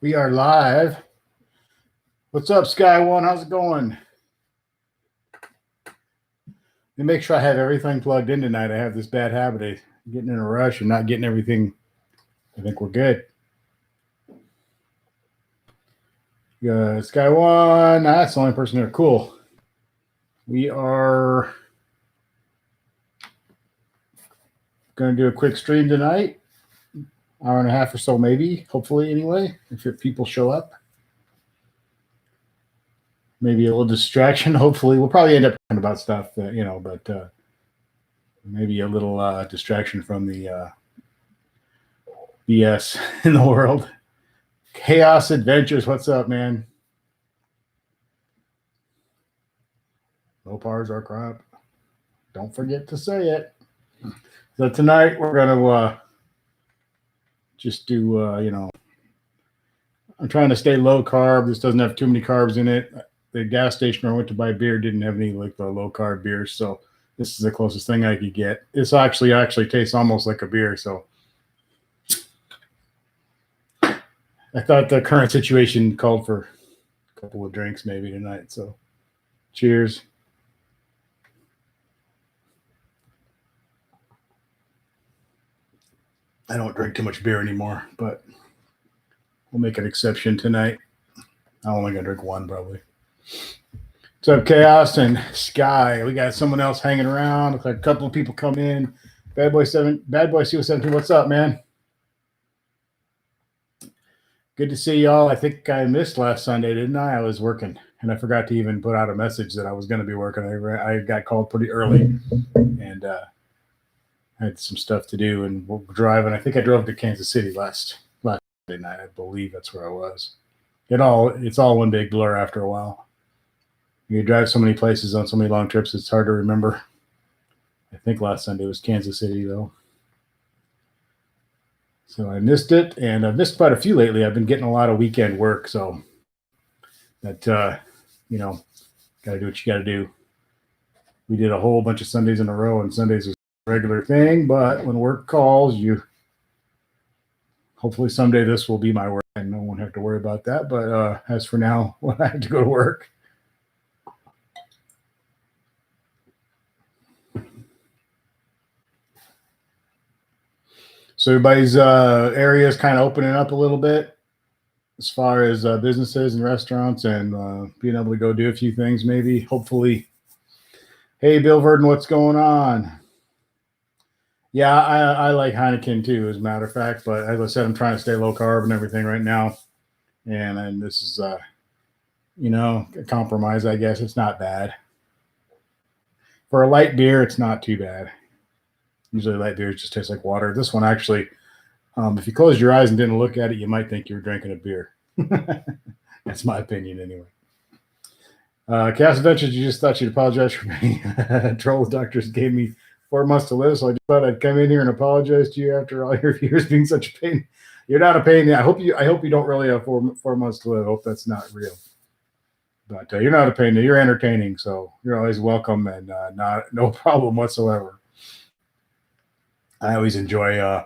We are live. What's up, Sky One? How's it going? Let me make sure I have everything plugged in tonight. I have this bad habit of getting in a rush and not getting everything. I think we're good. Sky One. That's the only person there. Cool. We are going to do a quick stream tonight. Hour and a half or so, maybe. Hopefully, anyway, if people show up. Maybe a little distraction. Hopefully, we'll probably end up talking about stuff that, but maybe a little distraction from the BS in the world. Chaos Adventures. What's up, man? MOPARs are crap. Don't forget to say it. So tonight we're gonna just do I'm trying to stay low carb. This doesn't have too many carbs in it. The gas station where I went to buy beer didn't have any like the low carb beers, so this is the closest thing I could get. This actually tastes almost like a beer, so I thought the current situation called for a couple of drinks maybe tonight. So cheers. I don't drink too much beer anymore, but we'll make an exception tonight. I'm only gonna drink one probably. What's up, Chaos and Sky? We got someone else hanging around. Looks like a couple of people come in. Bad Boy CO17. What's up, man? Good to see y'all. I think I missed last Sunday, didn't I? I was working, and I forgot to even put out a message that I was going to be working. I got called pretty early, and I had some stuff to do, and we're driving. I think I drove to Kansas City last Sunday night. I believe that's where I was. It's all one big blur after a while. You drive so many places on so many long trips, it's hard to remember. I think last Sunday was Kansas City, though. So I missed it, and I've missed quite a few lately. I've been getting a lot of weekend work, so that, got to do what you got to do. We did a whole bunch of Sundays in a row, and Sundays is a regular thing, but when work calls, hopefully someday this will be my work, and no one have to worry about that. But as for now, when I have to go to work, so everybody's area is kind of opening up a little bit as far as businesses and restaurants and being able to go do a few things, maybe, hopefully. Hey, Bill Verdon, what's going on? Yeah, I like Heineken too, as a matter of fact. But as I said, I'm trying to stay low carb and everything right now. And this is, a compromise, I guess. It's not bad. For a light beer, it's not too bad. Usually light beers just taste like water. This one actually, if you closed your eyes and didn't look at it, you might think you were drinking a beer. That's my opinion anyway. Chaos Adventures, you just thought you'd apologize for me. Troll doctors gave me 4 months to live, so I just thought I'd come in here and apologize to you after all your years being such a pain. You're not a pain. I hope you don't really have 4 months to live. I hope that's not real. But you're not a pain. You're entertaining, so you're always welcome and no problem whatsoever. I always enjoy a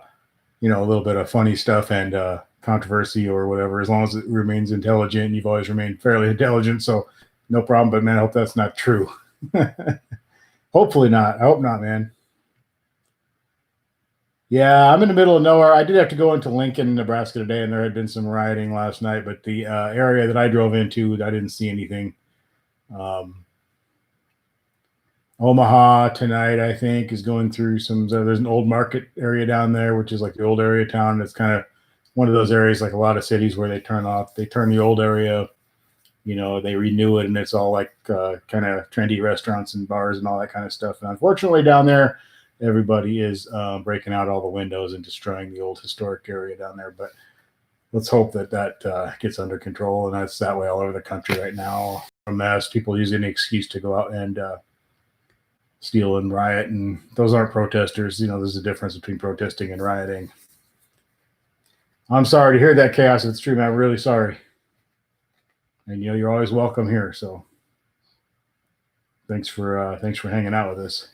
little bit of funny stuff and controversy or whatever, as long as it remains intelligent. You've always remained fairly intelligent, so no problem. But man, I hope that's not true. Hopefully not. I hope not, man. Yeah, I'm in the middle of nowhere. I did have to go into Lincoln, Nebraska today, and there had been some rioting last night. But the area that I drove into, I didn't see anything. Omaha tonight, I think, is going through some. There's an old market area down there, which is like the old area town. It's kind of one of those areas, like a lot of cities, where they turn the old area. They renew it, and it's all like kind of trendy restaurants and bars and all that kind of stuff. And unfortunately, down there, everybody is breaking out all the windows and destroying the old historic area down there. But let's hope that gets under control, and that's that way all over the country right now. A mess. People use any excuse to go out and steal and riot, and those aren't protesters. There's a difference between protesting and rioting. I'm sorry to hear that, Chaos. If it's true, man, I'm really sorry. And you're always welcome here. So thanks for hanging out with us.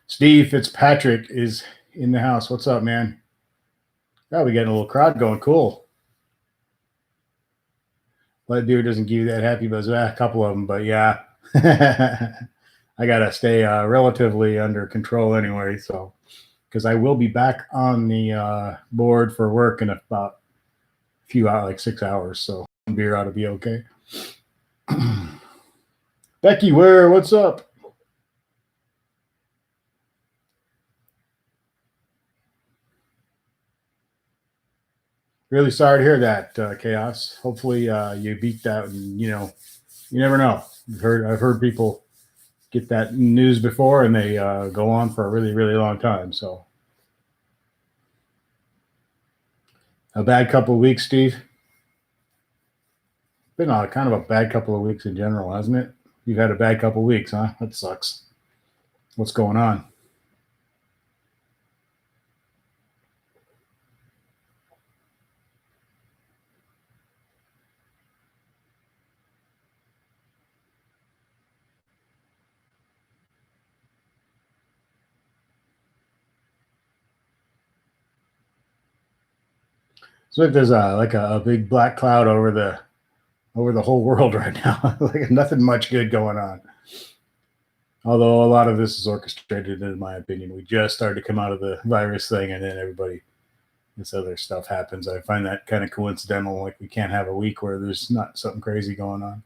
Steve Fitzpatrick is in the house. What's up, man? Yeah, we getting a little crowd going. Cool. Light beer doesn't give you that happy buzz. A couple of them, but yeah. I gotta stay relatively under control anyway. So, because I will be back on the board for work in about a few hours, like 6 hours. So, beer ought to be okay. Becky, what's up? Really sorry to hear that, Chaos. Hopefully, you beat that. And, you never know. I've heard people get that news before, and they go on for a really, really long time. So, a bad couple of weeks, Steve. Been kind of a bad couple of weeks in general, hasn't it? You've had a bad couple of weeks, huh? That sucks. What's going on? So if there's a big black cloud over the whole world right now, like nothing much good going on. Although a lot of this is orchestrated, in my opinion. We just started to come out of the virus thing, and then this other stuff happens. I find that kind of coincidental. Like we can't have a week where there's not something crazy going on.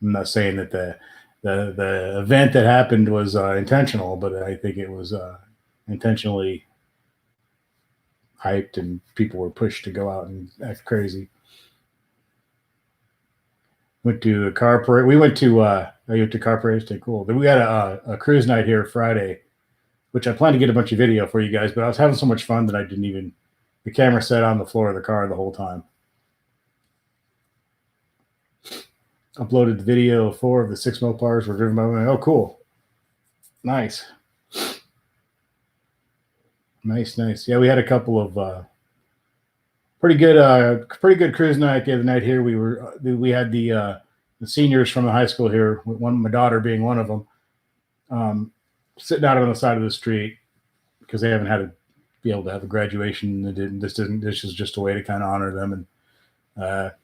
I'm not saying that the event that happened was intentional, but I think it was intentionally hyped, and people were pushed to go out and act crazy. Went to a car parade. We went to I went to car parade. Stay cool. Then we had a cruise night here Friday, which I planned to get a bunch of video for you guys, but I was having so much fun that I didn't even. The camera sat on the floor of the car the whole time. Uploaded the video of 4 of the 6 MOPARs were driven by women. Oh, cool. Nice. Nice. Yeah, we had a couple of pretty good cruise night the other night here. We had the seniors from the high school here, my daughter being one of them, sitting out on the side of the street because they haven't had to be able to have a graduation. This is just a way to kind of honor them. And a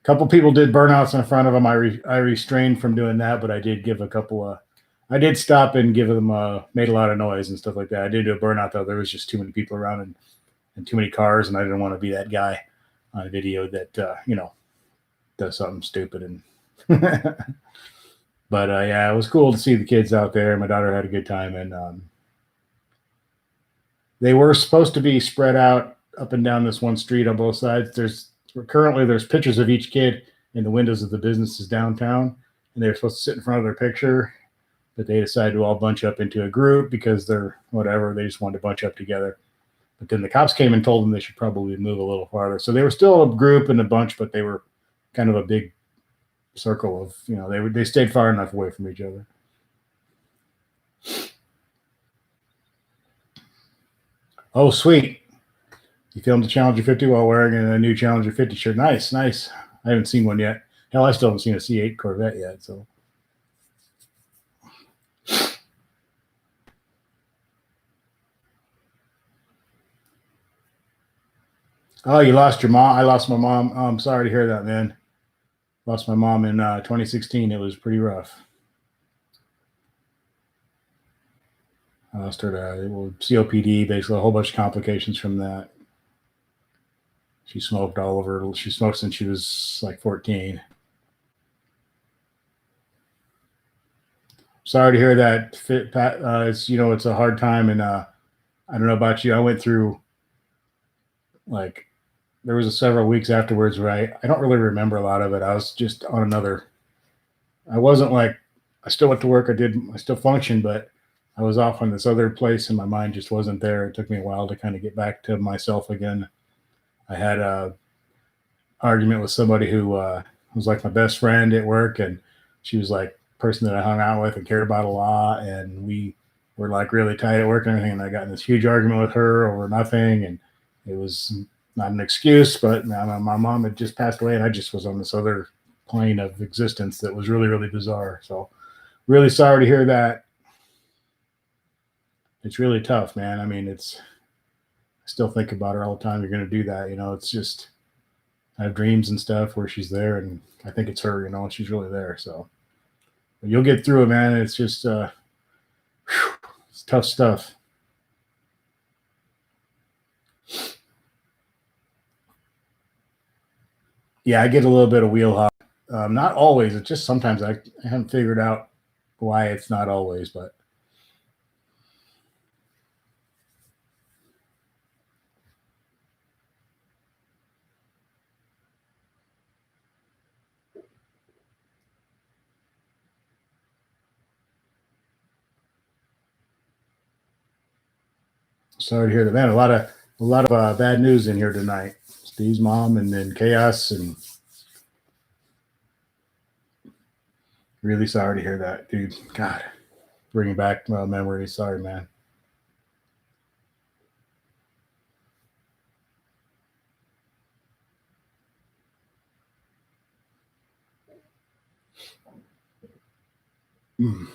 couple people did burnouts in front of them. I restrained from doing that, but I did give a couple I did stop and give them made a lot of noise and stuff like that. I did do a burnout though. There was just too many people around and too many cars, and I didn't want to be that guy on a video that does something stupid. And but yeah, it was cool to see the kids out there. My daughter had a good time, and they were supposed to be spread out up and down this one street on both sides. There's pictures of each kid in the windows of the businesses downtown, and they were supposed to sit in front of their picture, but they decided to all bunch up into a group because they're whatever. They just wanted to bunch up together. But then the cops came and told them they should probably move a little farther. So they were still a group and a bunch, but they were kind of a big circle of, they stayed far enough away from each other. Oh, sweet. You filmed the Challenger 50 while wearing a new Challenger 50 shirt. Nice. I haven't seen one yet. Hell, I still haven't seen a C8 Corvette yet. So. Oh, you lost your mom. I lost my mom. I'm sorry to hear that, man. Lost my mom in 2016. It was pretty rough. I lost her to COPD, basically a whole bunch of complications from that. She smoked all over. She smoked since she was like 14. Sorry to hear that, Pat. It's a hard time, and I don't know about you. I went through there was several weeks afterwards where I don't really remember a lot of it. I was just on another. I wasn't I still went to work. I still functioned, but I was off on this other place, and my mind just wasn't there. It took me a while to kind of get back to myself again. I had a argument with somebody who was like my best friend at work, and she was like a person that I hung out with and cared about a lot, and we were like really tight at work and everything. And I got in this huge argument with her over nothing, and it was not an excuse, but my mom had just passed away, and I just was on this other plane of existence that was really, really bizarre. So really sorry to hear that. it's really tough, man. I mean, I still think about her all the time. You're going to do that. It's just, I have dreams and stuff where she's there and I think it's her, and she's really there. So but you'll get through it, man. It's just, it's tough stuff. Yeah, I get a little bit of wheel hop. Not always. It's just sometimes I haven't figured out why it's not always, but sorry to hear that, man. A lot of bad news in here tonight. Steve's mom, and then chaos, and really sorry to hear that, dude. God, bringing back memories. Sorry, man. Mm.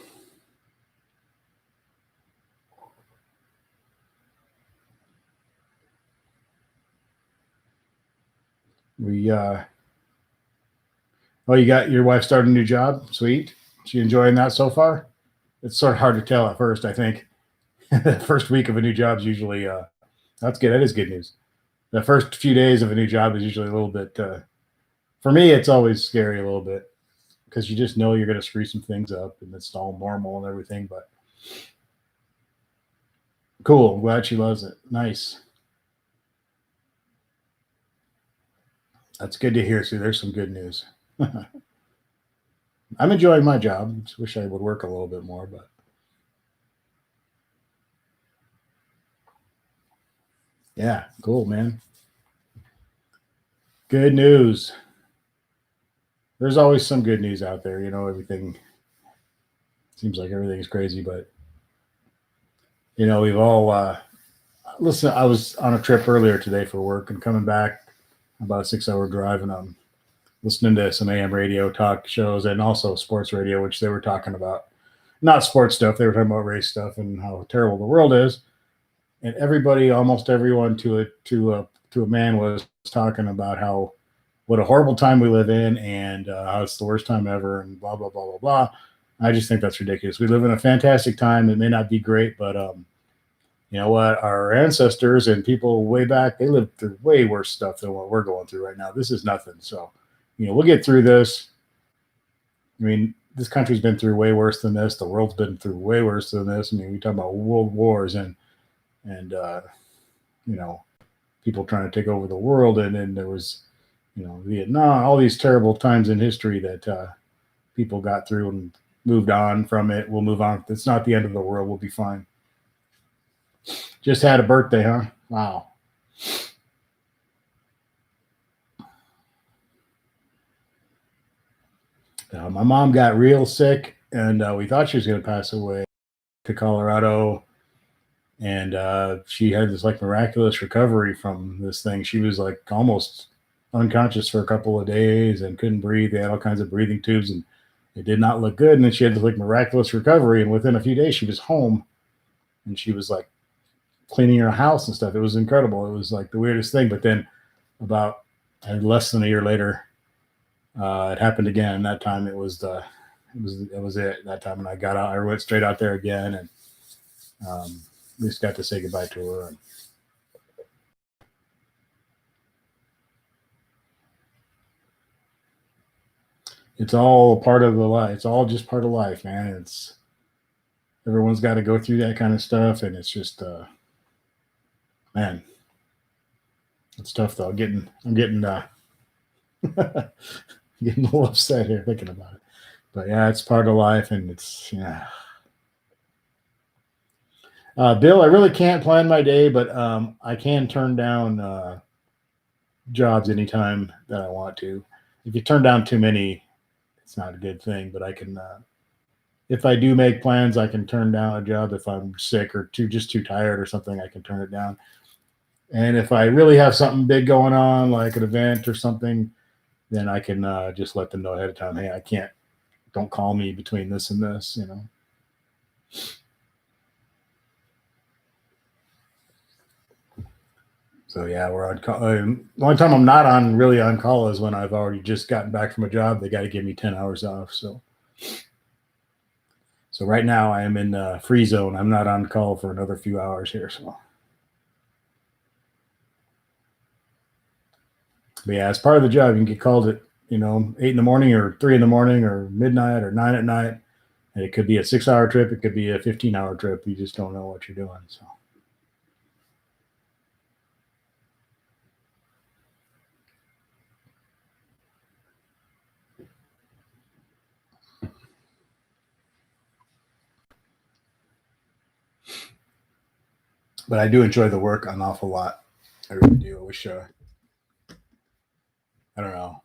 We Oh, you got your wife starting a new job? Sweet. She enjoying that so far? It's sort of hard to tell at first, I think. The first week of a new job is usually that's good. That is good news. The first few days of a new job is usually a little bit for me it's always scary a little bit because you just know you're going to screw some things up and it's all normal and everything, but cool. I'm glad she loves it. Nice. That's good to hear. See, there's some good news. I'm enjoying my job. Just wish I would work a little bit more, but yeah, cool, man. Good news. There's always some good news out there. Everything seems like everything's crazy, but we've all listen. I was on a trip earlier today for work and coming back about a 6 hour drive, and I'm listening to some AM radio talk shows and also sports radio, which they were talking about not sports stuff. They were talking about race stuff and how terrible the world is. And everybody, almost everyone, to a man, was talking about how what a horrible time we live in and how it's the worst time ever and blah blah blah blah blah. I just think that's ridiculous. We live in a fantastic time. It may not be great, but you know what? Our ancestors and people way back, they lived through way worse stuff than what we're going through right now. This is nothing. So, we'll get through this. I mean, this country's been through way worse than this. The world's been through way worse than this. I mean, we talk about world wars and you know people trying to take over the world, and then there was Vietnam, all these terrible times in history that people got through and moved on from it. We'll move on. It's not the end of the world. We'll be fine. Just had a birthday, huh? Wow. My mom got real sick, and we thought she was going to pass away to Colorado. And she had this like miraculous recovery from this thing. She was like almost unconscious for a couple of days and couldn't breathe. They had all kinds of breathing tubes, and it did not look good. And then she had this like miraculous recovery, and within a few days, she was home, and she was like cleaning her house and stuff. It was incredible. It was like the weirdest thing. But then about less than a year later, it happened again. That time it was it that time, and I got out. I went straight out there again, and at least got to say goodbye to her. And it's all part of the life. It's all just part of life, man. It's everyone's got to go through that kind of stuff, and it's just, man, it's tough though. I'm getting getting a little upset here thinking about it. But yeah, it's part of life, and it's yeah. Bill, I really can't plan my day, but I can turn down jobs anytime that I want to. If you turn down too many, it's not a good thing. But I can, if I do make plans, I can turn down a job if I'm sick or too tired or something. I can turn it down. And if I really have something big going on, like an event or something, then I can just let them know ahead of time. Hey, I can't. Don't call me between this and this. So yeah, we're on call. The only time I'm not really on call is when I've already just gotten back from a job. They got to give me 10 hours off. So right now I am in free zone. I'm not on call for another few hours here. So, but yeah, as part of the job, you can get called at 8 in the morning or 3 in the morning or midnight or 9 at night. And it could be a 6-hour trip. It could be a 15-hour trip. You just don't know what you're doing. So. But I do enjoy the work an awful lot. I really do. I wish, I don't know.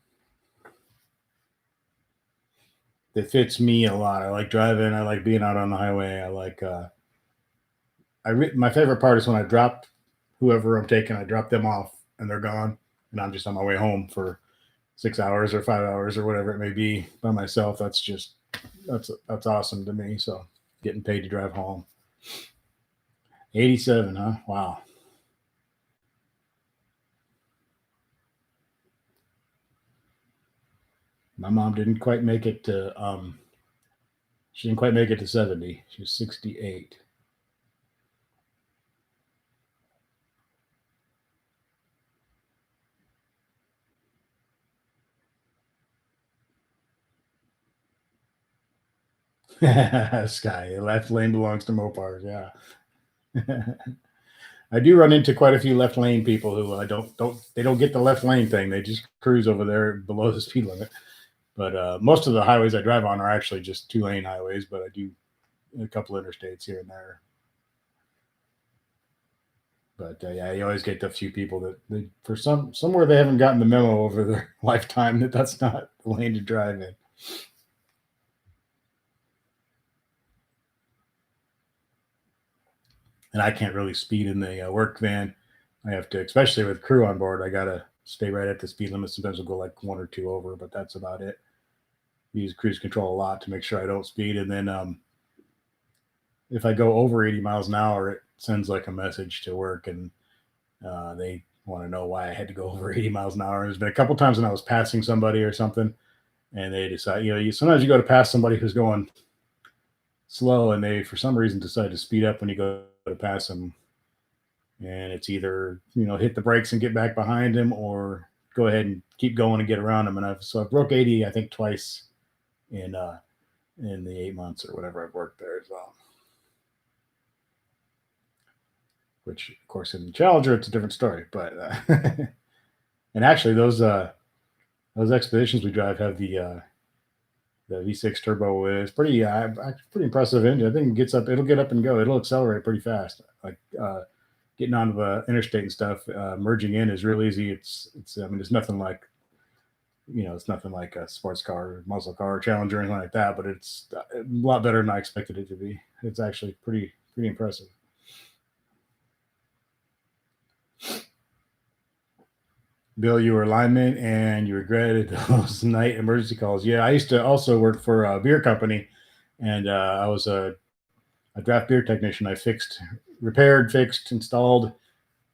It fits me a lot. I like driving. I like being out on the highway. I like, my favorite part is when I drop whoever I'm taking, I drop them off and they're gone. And I'm just on my way home for 6 hours or 5 hours or whatever it may be by myself. That's awesome to me. So getting paid to drive home. 87, huh? Wow. My mom didn't quite make it to she didn't quite make it to 70. She was 68. Sky, left lane belongs to Mopars, yeah. I do run into quite a few left lane people who don't get the left lane thing. They just cruise over there below the speed limit. But most of the highways I drive on are actually just 2-lane highways, but I do a couple interstates here and there. But yeah, you always get the few people that for somewhere they haven't gotten the memo over their lifetime that that's not the lane to drive in. And I can't really speed in the work van. I have to, especially with crew on board, I gotta stay right at the speed limit. Sometimes I'll go like 1 or 2 over, but that's about it. Use cruise control a lot to make sure I don't speed. And then if I go over 80 miles an hour, it sends like a message to work, and they want to know why I had to go over 80 miles an hour. There's been a couple times when I was passing somebody or something, and they decide, sometimes you go to pass somebody who's going slow, and they for some reason decide to speed up when you go to pass them, and it's either hit the brakes and get back behind him, or go ahead and keep going and get around him. And I broke 80, I think, twice in the 8 months or whatever I've worked there as well. Which, of course, in Challenger it's a different story. But and actually, those expeditions we drive have the V6 turbo. It's pretty impressive engine. I think it'll get up and go. It'll accelerate pretty fast. Like getting onto the interstate and stuff, merging in is real easy. It's it's nothing like a sports car or muscle car or Challenger or anything like that, but it's a lot better than I expected it to be. It's actually pretty impressive. Bill, you were a lineman and you regretted those night emergency calls. Yeah, I used to also work for a beer company, and I was a draft beer technician. I repaired, fixed, installed,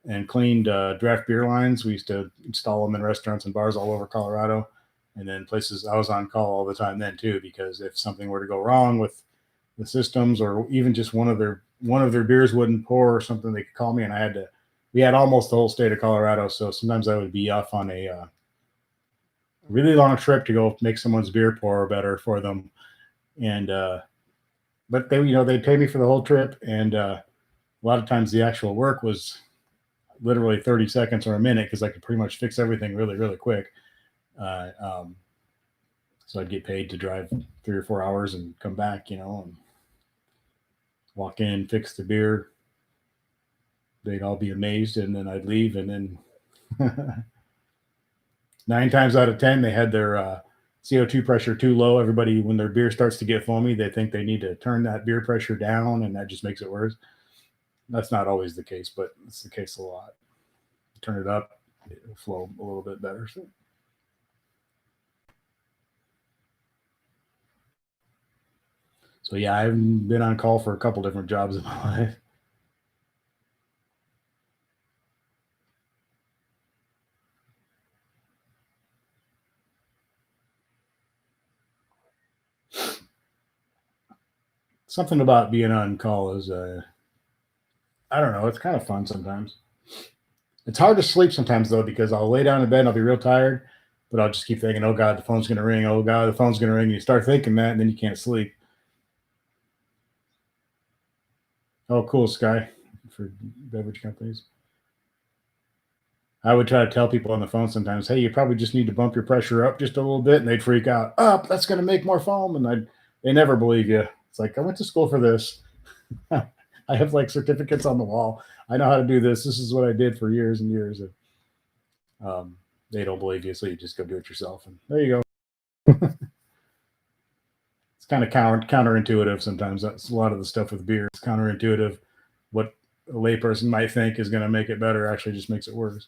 and cleaned draft beer lines. We used to install them in restaurants and bars all over Colorado, and then places. I was on call all the time then too, because if something were to go wrong with the systems, or even just one of their beers wouldn't pour or something, they could call me, and we had almost the whole state of Colorado, so sometimes I would be off on a really long trip to go make someone's beer pour better for them, and but they'd pay me for the whole trip, and a lot of times the actual work was literally 30 seconds or a minute, because I could pretty much fix everything really, really quick. So I'd get paid to drive 3 or 4 hours and come back, and walk in, fix the beer. They'd all be amazed, and then I'd leave, and then 9 times out of 10, they had their CO2 pressure too low. Everybody, when their beer starts to get foamy, they think they need to turn that beer pressure down, and that just makes it worse. That's not always the case, but it's the case a lot. Turn it up, it'll flow a little bit better. So yeah, I've been on call for a couple different jobs in my life. Something about being on call is, I don't know, it's kind of fun sometimes. It's hard to sleep sometimes though, because I'll lay down in bed and I'll be real tired, but I'll just keep thinking, oh God, the phone's going to ring. Oh God, the phone's going to ring. And you start thinking that, and then you can't sleep. Oh, cool, Sky, for beverage companies. I would try to tell people on the phone sometimes, hey, you probably just need to bump your pressure up just a little bit, and they'd freak out. Up, that's going to make more foam, and they never believe you. It's like, I went to school for this. I have like certificates on the wall. I know how to do this. This is what I did for years and years. And they don't believe you, so you just go do it yourself. And there you go. It's kind of counterintuitive sometimes. That's a lot of the stuff with beer. It's counterintuitive. What a layperson might think is going to make it better actually just makes it worse.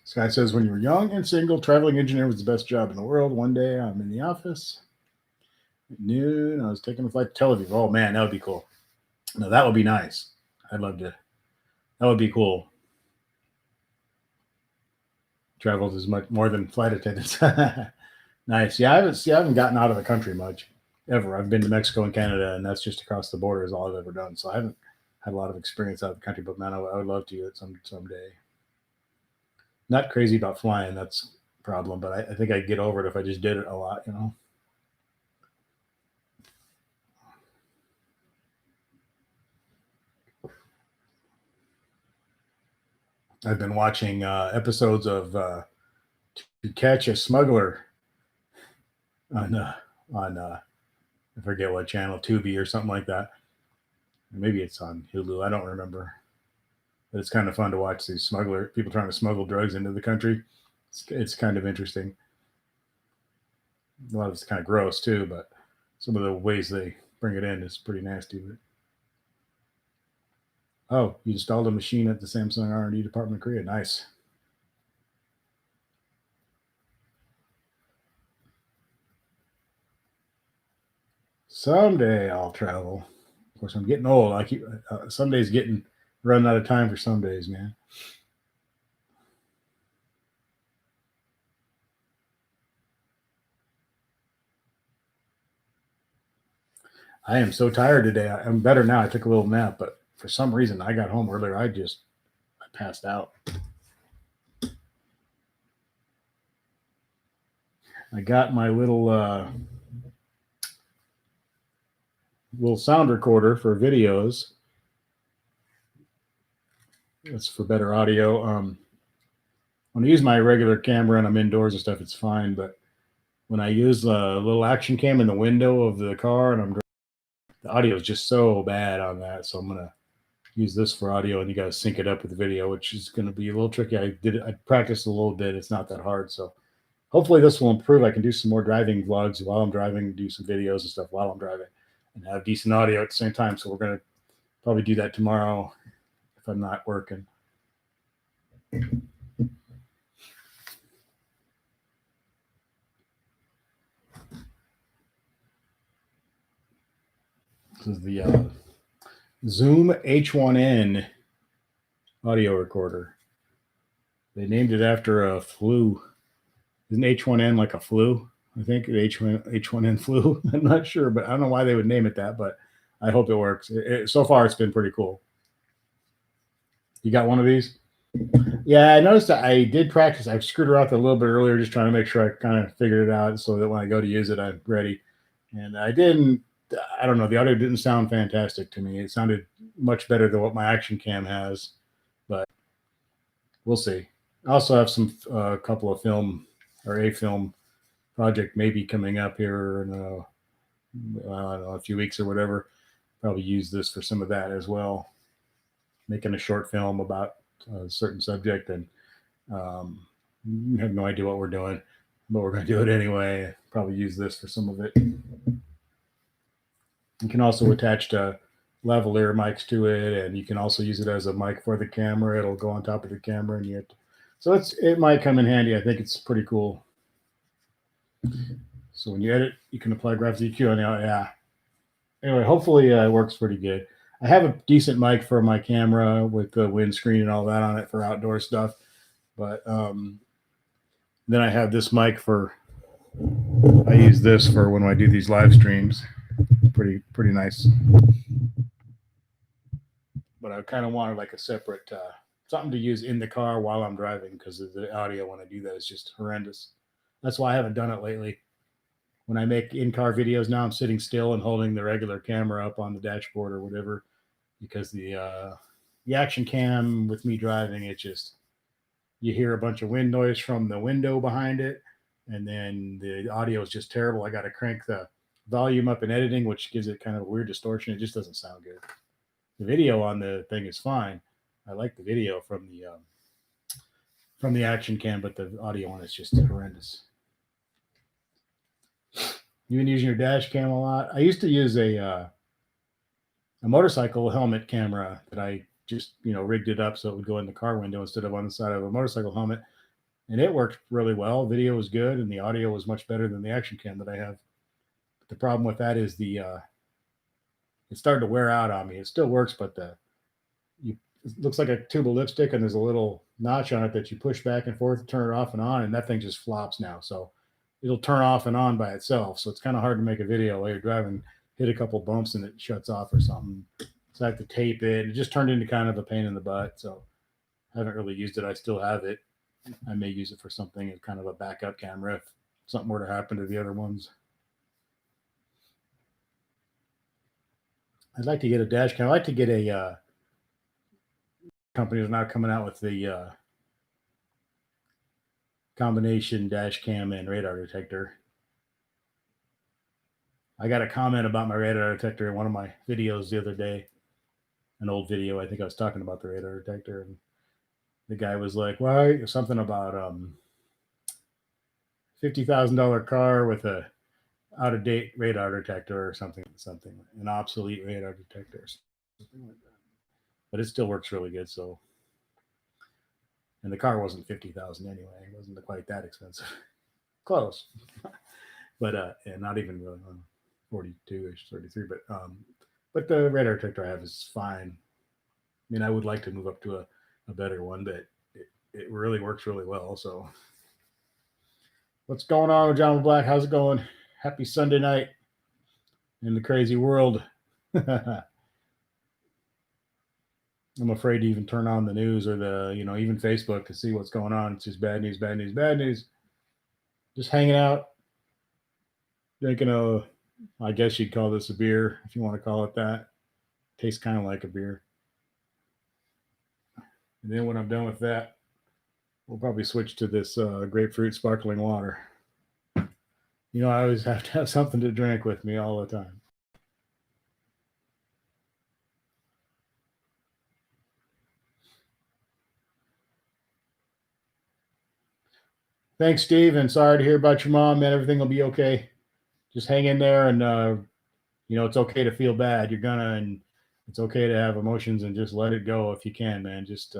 This guy says, when you were young and single, traveling engineer was the best job in the world. One day I'm in the office at noon. I was taking a flight to Tel Aviv. Oh, man, that would be cool. No, that would be nice. I'd love to. That would be cool. Traveled as much more than flight attendants. Nice. Yeah, I haven't gotten out of the country much ever. I've been to Mexico and Canada, and that's just across the border is all I've ever done. So I haven't had a lot of experience out of the country, but man, I would love to someday. Not crazy about flying. That's a problem, but I think I'd get over it if I just did it a lot, you know? I've been watching episodes of To Catch a Smuggler on I forget what channel, Tubi or something like that. Maybe it's on Hulu. I don't remember. But it's kind of fun to watch these people trying to smuggle drugs into the country. It's kind of interesting. A lot of it's kind of gross too, but some of the ways they bring it in is pretty nasty. But oh, you installed a machine at the Samsung R&D department in Korea. Nice. Someday I'll travel. Of course, I'm getting old. I keep some days running out of time for some days, man. I am so tired today. I'm better now. I took a little nap, but for some reason I got home earlier. I passed out. I got my little sound recorder for videos. That's for better audio. When I use my regular camera and I'm indoors and stuff, it's fine. But when I use a little action cam in the window of the car and the audio is just so bad on that. So I'm gonna use this for audio, and you guys sync it up with the video, which is going to be a little tricky. I practiced a little bit. It's not that hard. So hopefully this will improve. I can do some more driving vlogs while I'm driving, do some videos and stuff while I'm driving, and have decent audio at the same time. So we're going to probably do that tomorrow if I'm not working. This is the Zoom H1N audio recorder. They named it after a flu. Isn't H1N like a flu? I think H1N flu. I'm not sure, but I don't know why they would name it that, but I hope it works. So far, it's been pretty cool. You got one of these? Yeah, I noticed that I did practice. I screwed around a little bit earlier, just trying to make sure I kind of figured it out so that when I go to use it, I'm ready. And I don't know, the audio didn't sound fantastic to me. It sounded much better than what my action cam has, but we'll see. I also have a couple of a film project maybe coming up here in I don't know, a few weeks or whatever. Probably use this for some of that as well. Making a short film about a certain subject, and have no idea what we're doing, but we're going to do it anyway. Probably use this for some of it. You can also attach lavalier mics to it, and you can also use it as a mic for the camera. It'll go on top of the camera, and so it might come in handy. I think it's pretty cool. So when you edit, you can apply graphics EQ on the yeah. anyway, hopefully it works pretty good. I have a decent mic for my camera with the windscreen and all that on it for outdoor stuff. But then I have this mic I use this for when I do these live streams. Pretty nice. But I kind of wanted like a separate something to use in the car while I'm driving, because the audio when I do that is just horrendous. That's why I haven't done it lately. When I make in-car videos now, I'm sitting still and holding the regular camera up on the dashboard or whatever, because the action cam with me driving, it just, you hear a bunch of wind noise from the window behind it, and then the audio is just terrible. I got to crank the volume up in editing, which gives it kind of a weird distortion. It just doesn't sound good. The video on the thing is fine. I like the video from the action cam, but the audio on it's just horrendous. You've been using your dash cam a lot. I used to use a motorcycle helmet camera that I just rigged it up so it would go in the car window instead of on the side of a motorcycle helmet, and it worked really well. Video was good, and the audio was much better than the action cam that I have. But the problem with that is it started to wear out on me. It still works, but it looks like a tube of lipstick, and there's a little notch on it that you push back and forth to turn it off and on, and that thing just flops now. So it'll turn off and on by itself. So it's kind of hard to make a video while you're driving, hit a couple bumps and it shuts off or something. So I have to tape it. It just turned into kind of a pain in the butt. So I haven't really used it. I still have it. I may use it for something as kind of a backup camera if something were to happen to the other ones. I'd like to get a dash cam. I'd like to get a company that's now coming out with the combination dash cam and radar detector. I got a comment about my radar detector in one of my videos the other day, an old video. I think I was talking about the radar detector, and the guy was like, "Why?" Something about $50,000 car with a out of date radar detector or something, an obsolete radar detector, something like that. But it still works really good. So, and the car wasn't 50,000 anyway. It wasn't quite that expensive. Close, but and not even really 42-ish, 33. But the radar detector I have is fine. I mean, I would like to move up to a better one, but it really works really well. So, what's going on with John Black? How's it going? Happy Sunday night in the crazy world. I'm afraid to even turn on the news or even Facebook to see what's going on. It's just bad news, bad news, bad news. Just hanging out, drinking I guess you'd call this a beer if you want to call it that. Tastes kind of like a beer. And then when I'm done with that, we'll probably switch to this grapefruit sparkling water. I always have to have something to drink with me all the time. Thanks, Steve, and sorry to hear about your mom, man. Everything will be okay. Just hang in there, and it's okay to feel bad. You're gonna, and it's okay to have emotions, and just let it go if you can, man. Just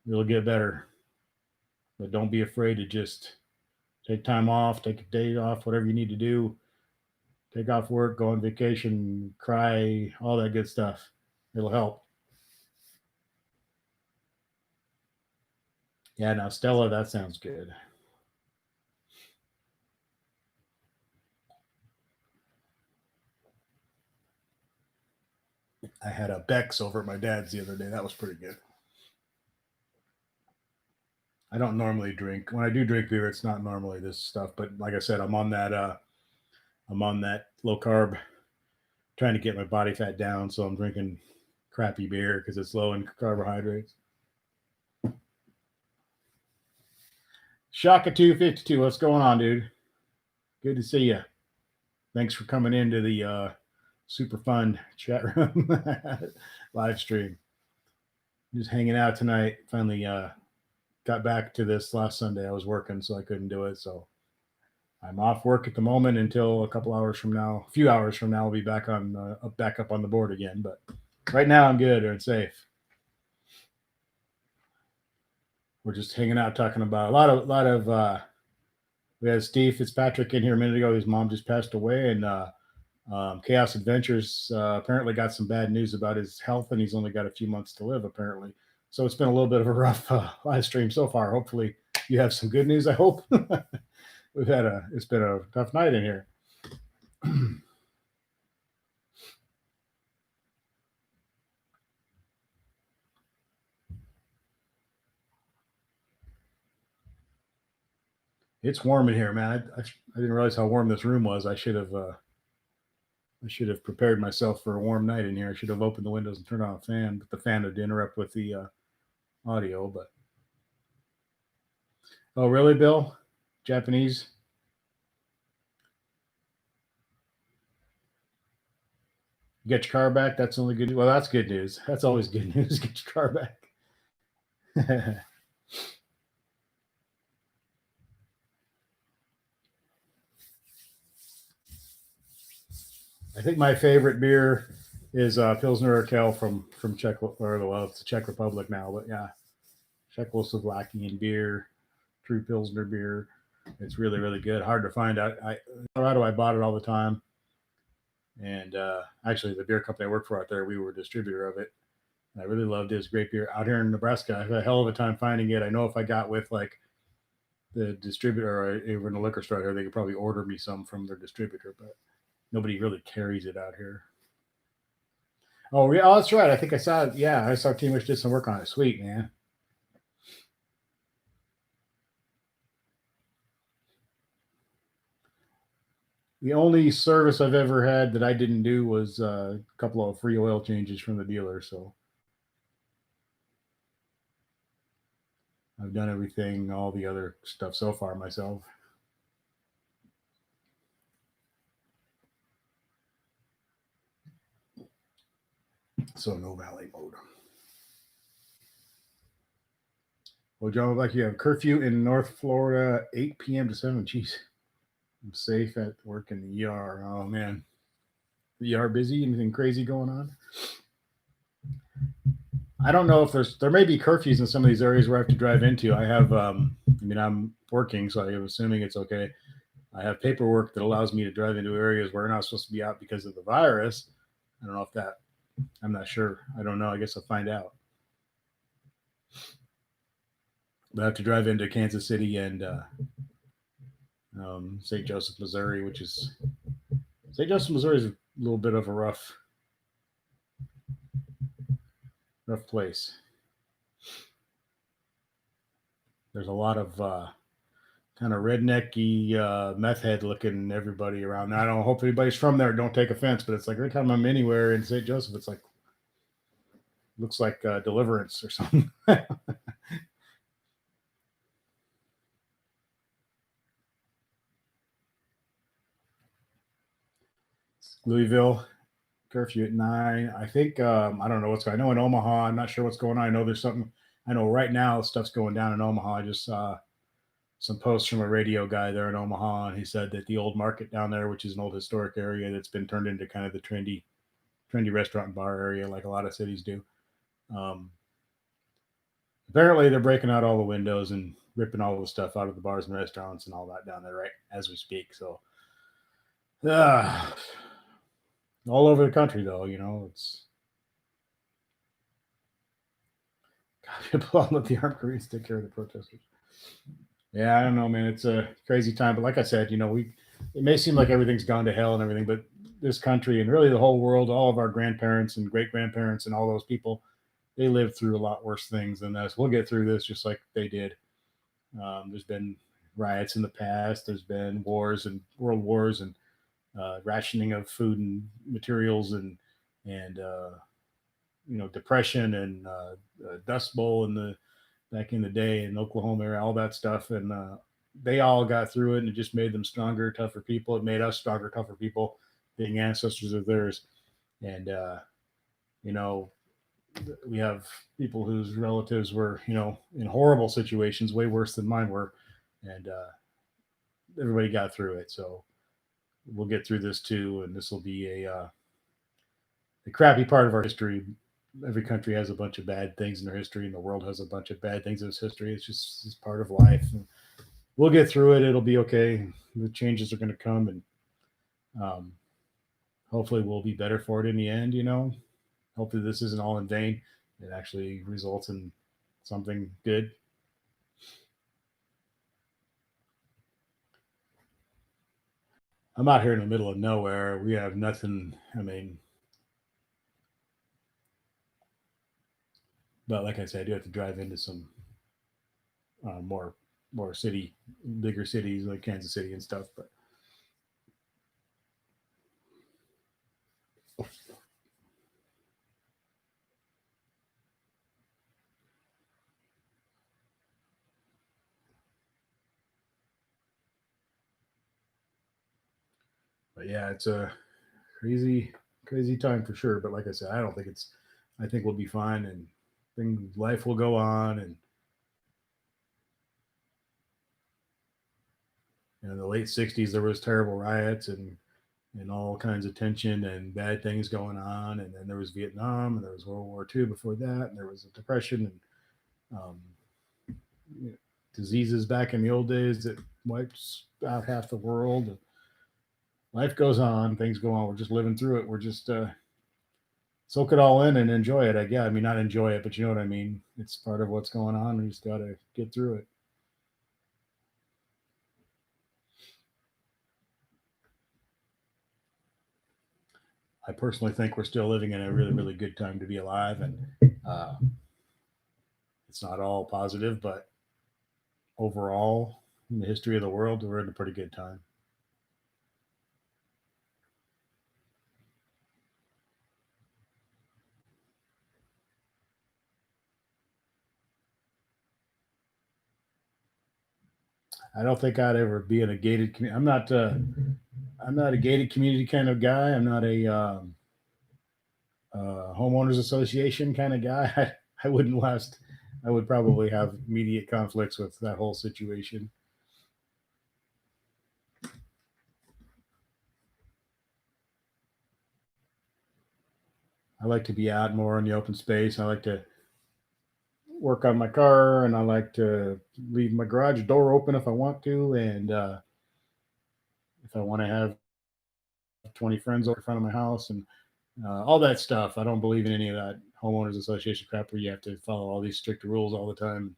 it'll get better. But don't be afraid to just take time off, take a day off, whatever you need to do. Take off work, go on vacation, cry, all that good stuff. It'll help. Yeah, now Stella, that sounds good. I had a Beck's over at my dad's the other day. That was pretty good. I don't normally drink. When I do drink beer, it's not normally this stuff. But like I said, I'm on that low carb, trying to get my body fat down. So I'm drinking crappy beer because it's low in carbohydrates. Shaka 252, what's going on, dude? Good to see you. Thanks for coming into the super fun chat room live stream. Just hanging out tonight. Finally got back to this last Sunday. I was working, so I couldn't do it. So I'm off work at the moment until a few hours from now, I'll be back up on the board again. But right now I'm good and safe. We're just hanging out, talking about a lot of We had Steve Fitzpatrick in here a minute ago. His mom just passed away, and Chaos Adventures apparently got some bad news about his health, and he's only got a few months to live, apparently. So it's been a little bit of a rough live stream so far. Hopefully, you have some good news. I hope. It's been a tough night in here. It's warm in here, man. I didn't realize how warm this room was. I should have prepared myself for a warm night in here. I should have opened the windows and turned on a fan, but the fan would interrupt with the audio. But oh, really, Bill? Japanese? You get your car back? That's only good. Well, that's good news. That's always good news. Get your car back. I think my favorite beer is Pilsner Urquell from Czech, or well, it's the Czech Republic now, but yeah, Czechoslovakian beer, true Pilsner beer. It's really, really good. Hard to find out. Colorado, I bought it all the time. And actually, the beer company I worked for out there, we were a distributor of it. And I really loved it. It's great beer. Out here in Nebraska, I had a hell of a time finding it. I know if I got with like the distributor or even in a liquor store here, they could probably order me some from their distributor, but nobody really carries it out here. Oh, yeah, oh, that's right. I think I saw it. Yeah, I saw Team Wish did some work on it. Sweet, man. The only service I've ever had that I didn't do was a couple of free oil changes from the dealer. So I've done everything, all the other stuff so far myself. So no valet mode. Well, John, like you have curfew in North Florida, 8 p.m. to 7. Jeez. I'm safe at work in the ER. Oh, man. The ER busy? Anything crazy going on? I don't know if there may be curfews in some of these areas where I have to drive into. I have, I'm working, so I'm assuming it's okay. I have paperwork that allows me to drive into areas where we're not supposed to be out because of the virus. I don't know if that, I'm not sure. I don't know. I guess I'll find out. But I have to drive into Kansas City and St. Joseph, Missouri, which is St. Joseph, Missouri is a little bit of a rough place. There's a lot of kind of rednecky meth head looking everybody around. I don't hope anybody's from there. Don't take offense, but it's like every time I'm anywhere in St. Joseph, it's like looks like Deliverance or something. Louisville curfew at 9. I think I don't know what's going on. I know in Omaha, I'm not sure what's going on. I know there's something. I know right now stuff's going down in Omaha. I just saw some posts from a radio guy there in Omaha, and he said that the old market down there, which is an old historic area that's been turned into kind of the trendy restaurant and bar area, like a lot of cities do. Apparently, they're breaking out all the windows and ripping all the stuff out of the bars and restaurants and all that down there right as we speak. So, all over the country, though, it's people let the armed careers take care of the protesters. Yeah, I don't know, man. It's a crazy time, but like I said, it may seem like everything's gone to hell and everything, but this country and really the whole world, all of our grandparents and great grandparents and all those people, they lived through a lot worse things than us. We'll get through this just like they did. There's been riots in the past. There's been wars and world wars and rationing of food and materials and depression and Dust Bowl back in the day in Oklahoma area, all that stuff. And they all got through it, and it just made them stronger, tougher people. It made us stronger, tougher people, being ancestors of theirs. And, we have people whose relatives were, in horrible situations, way worse than mine were. And everybody got through it. So we'll get through this too. And this will be a crappy part of our history. Every country has a bunch of bad things in their history, and the world has a bunch of bad things in its history. It's part of life. And we'll get through it. It'll be okay. The changes are going to come, and um, hopefully we'll be better for it in the end. Hopefully this isn't all in vain. It actually results in something good. I'm out here in the middle of nowhere. We have nothing. I mean, but like I said, I do have to drive into some more bigger cities like Kansas City and stuff. But yeah, it's a crazy time for sure. But like I said, I don't think it's. I think we'll be fine, and life will go on. And in the late '60s, there was terrible riots and all kinds of tension and bad things going on. And then there was Vietnam, and there was World War II before that, and there was a depression and diseases back in the old days that wipes out half the world. And life goes on, things go on. We're just living through it. We're just soak it all in and enjoy it. I mean, not enjoy it, but you know what I mean. It's part of what's going on. We just got to get through it. I personally think we're still living in a really good time to be alive, and uh, it's not all positive, but overall, in the history of the world, we're in a pretty good time. I don't think I'd ever be in a gated community. I'm not a gated community kind of guy. I'm not a homeowners association kind of guy. I wouldn't last. I would probably have immediate conflicts with that whole situation. I like to be out more in the open space. I like to work on my car, and I like to leave my garage door open if I want to. And if I want to have 20 friends over in front of my house and all that stuff, I don't believe in any of that homeowners association crap where you have to follow all these strict rules all the time.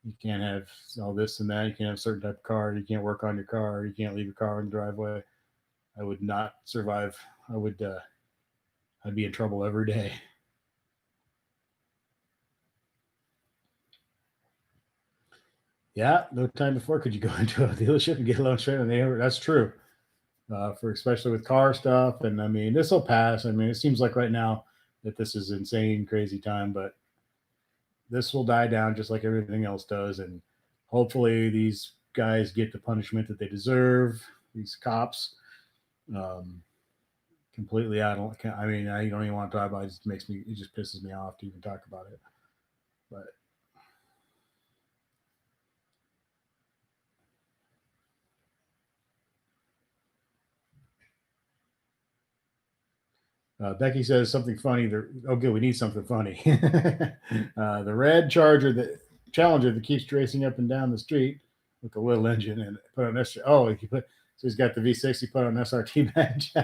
You can't have all this and that. You can't have a certain type of car. You can't work on your car. You can't leave your car in the driveway. I would not survive. I would. I'd be in trouble every day. Yeah, no time before could you go into a dealership and get a loan straight on the neighbor. That's true. For especially with car stuff, and I mean this will pass. I mean it seems like right now that this is insane, crazy time, but this will die down just like everything else does, and hopefully these guys get the punishment that they deserve. These cops, um, completely. I don't. I mean, I don't even want to talk about it. It just makes me. It just pisses me off to even talk about it. But Becky says something funny. Oh, good. We need something funny. The red Challenger that keeps racing up and down the street with a little engine and put on S. Oh, so he's got the V6. He put on SRT badge.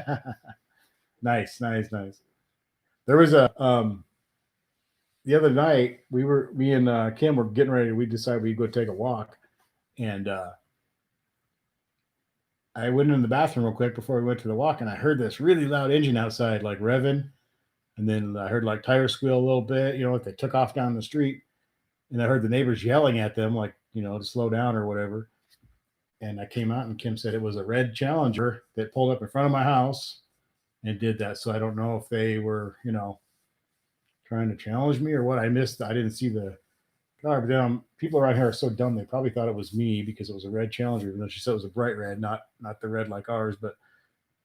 Nice. There was a the other night. Me and Kim were getting ready. We decided we'd go take a walk, and I went in the bathroom real quick before we went to the walk, and I heard this really loud engine outside, like revving. And then I heard like tires squeal a little bit, like they took off down the street. And I heard the neighbors yelling at them, like, to slow down or whatever. And I came out and Kim said it was a red Challenger that pulled up in front of my house and did that. So I don't know if they were, trying to challenge me or what. I missed. I didn't see the car. But then people around here are so dumb. They probably thought it was me because it was a red Challenger. Even though she said it was a bright red, not the red like ours. But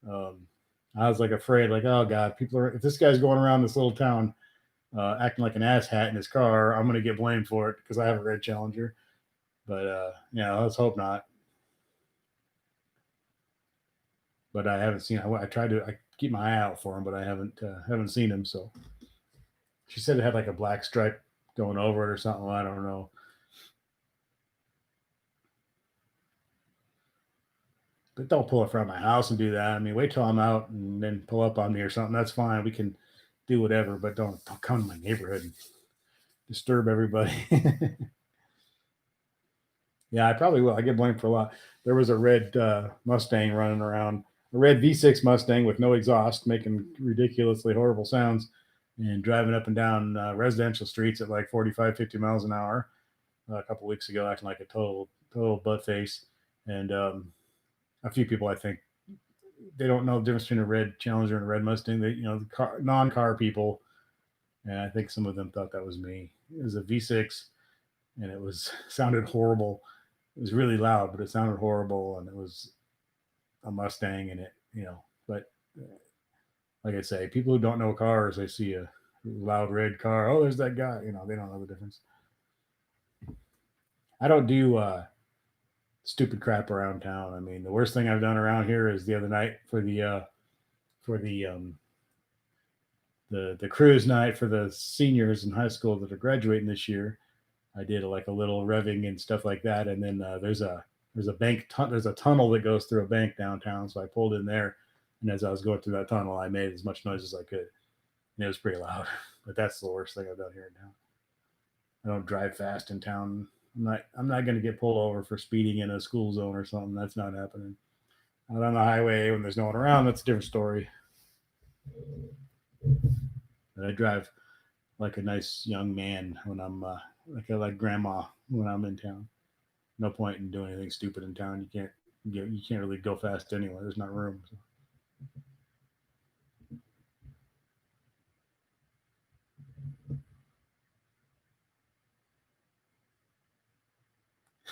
I was like afraid, like, oh God, if this guy's going around this little town acting like an asshat in his car, I'm going to get blamed for it because I have a red Challenger. But let's hope not. But I haven't seen. I tried to. I keep my eye out for him, but I haven't seen him. So she said it had like a black stripe going over it or something. I don't know. But don't pull it from my house and do that. I mean, wait till I'm out and then pull up on me or something. That's fine. We can do whatever, but don't come to my neighborhood and disturb everybody. Yeah, I probably will. I get blamed for a lot. There was a red Mustang running around, a red V6 Mustang with no exhaust, making ridiculously horrible sounds and driving up and down residential streets at like 45, 50 miles an hour a couple weeks ago, acting like a total butt face. And a few people, I think, they don't know the difference between a red Challenger and a red Mustang. They, the non-car people, and I think some of them thought that was me. It was a V6, and it was sounded horrible. It was really loud, but it sounded horrible, and it was a Mustang, and it, but like I say, people who don't know cars, they see a loud red car. Oh, there's that guy. They don't know the difference. I don't do stupid crap around town. I mean, the worst thing I've done around here is the other night for the cruise night for the seniors in high school that are graduating this year. I did like a little revving and stuff like that, and then there's a there's a tunnel that goes through a bank downtown, so I pulled in there, and as I was going through that tunnel, I made as much noise as I could, and it was pretty loud. But that's the worst thing I've done here in town. I don't drive fast in town. I'm not going to get pulled over for speeding in a school zone or something. That's not happening. Out on the highway when there's no one around, that's a different story. But I drive like a nice young man when I'm like grandma when I'm in town. No point in doing anything stupid in town. You can't really go fast anyway. There's not room. So.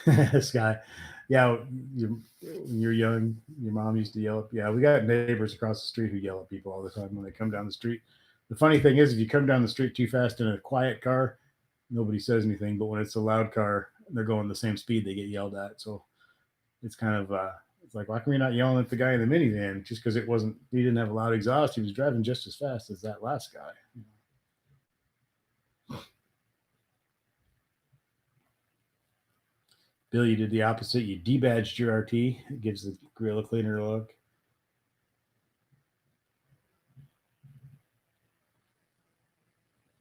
This guy, yeah, when you're young, your mom used to yell. Yeah, we got neighbors across the street who yell at people all the time when they come down the street. The funny thing is, if you come down the street too fast in a quiet car, nobody says anything. But when it's a loud car, they're going the same speed, they get yelled at. So it's kind of it's like, why can we not yelling at the guy in the minivan just because he didn't have a loud exhaust? He was driving just as fast as that last guy. Bill, you did the opposite. You debadged your RT. It gives the grill a cleaner look.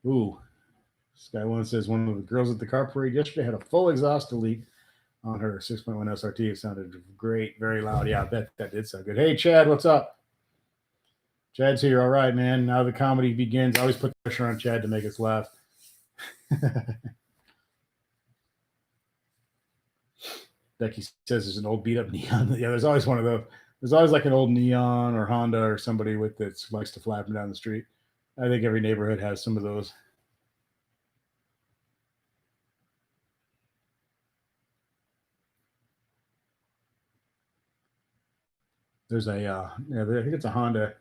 Ooh. Sky One says one of the girls at the car parade yesterday had a full exhaust delete on her 6.1 SRT. It sounded great, very loud. Yeah, I bet that did sound good. Hey, Chad, what's up? Chad's here. All right, man. Now the comedy begins. I always put pressure on Chad to make us laugh. Becky says there's an old beat up neon. Yeah, there's always one of those. There's always like an old neon or Honda or somebody with that likes to flap them down the street. I think every neighborhood has some of those. There's a I think it's a Honda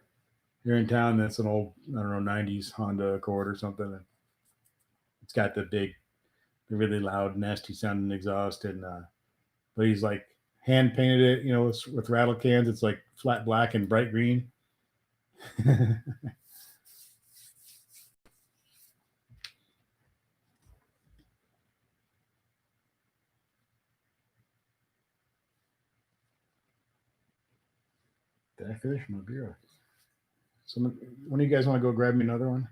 here in town. That's an old, I don't know, 90s Honda Accord or something. It's got the really loud, nasty sounding exhaust, and but he's like hand painted it, with rattle cans. It's like flat black and bright green. Did I finish my beer? One of you guys want to go grab me another one?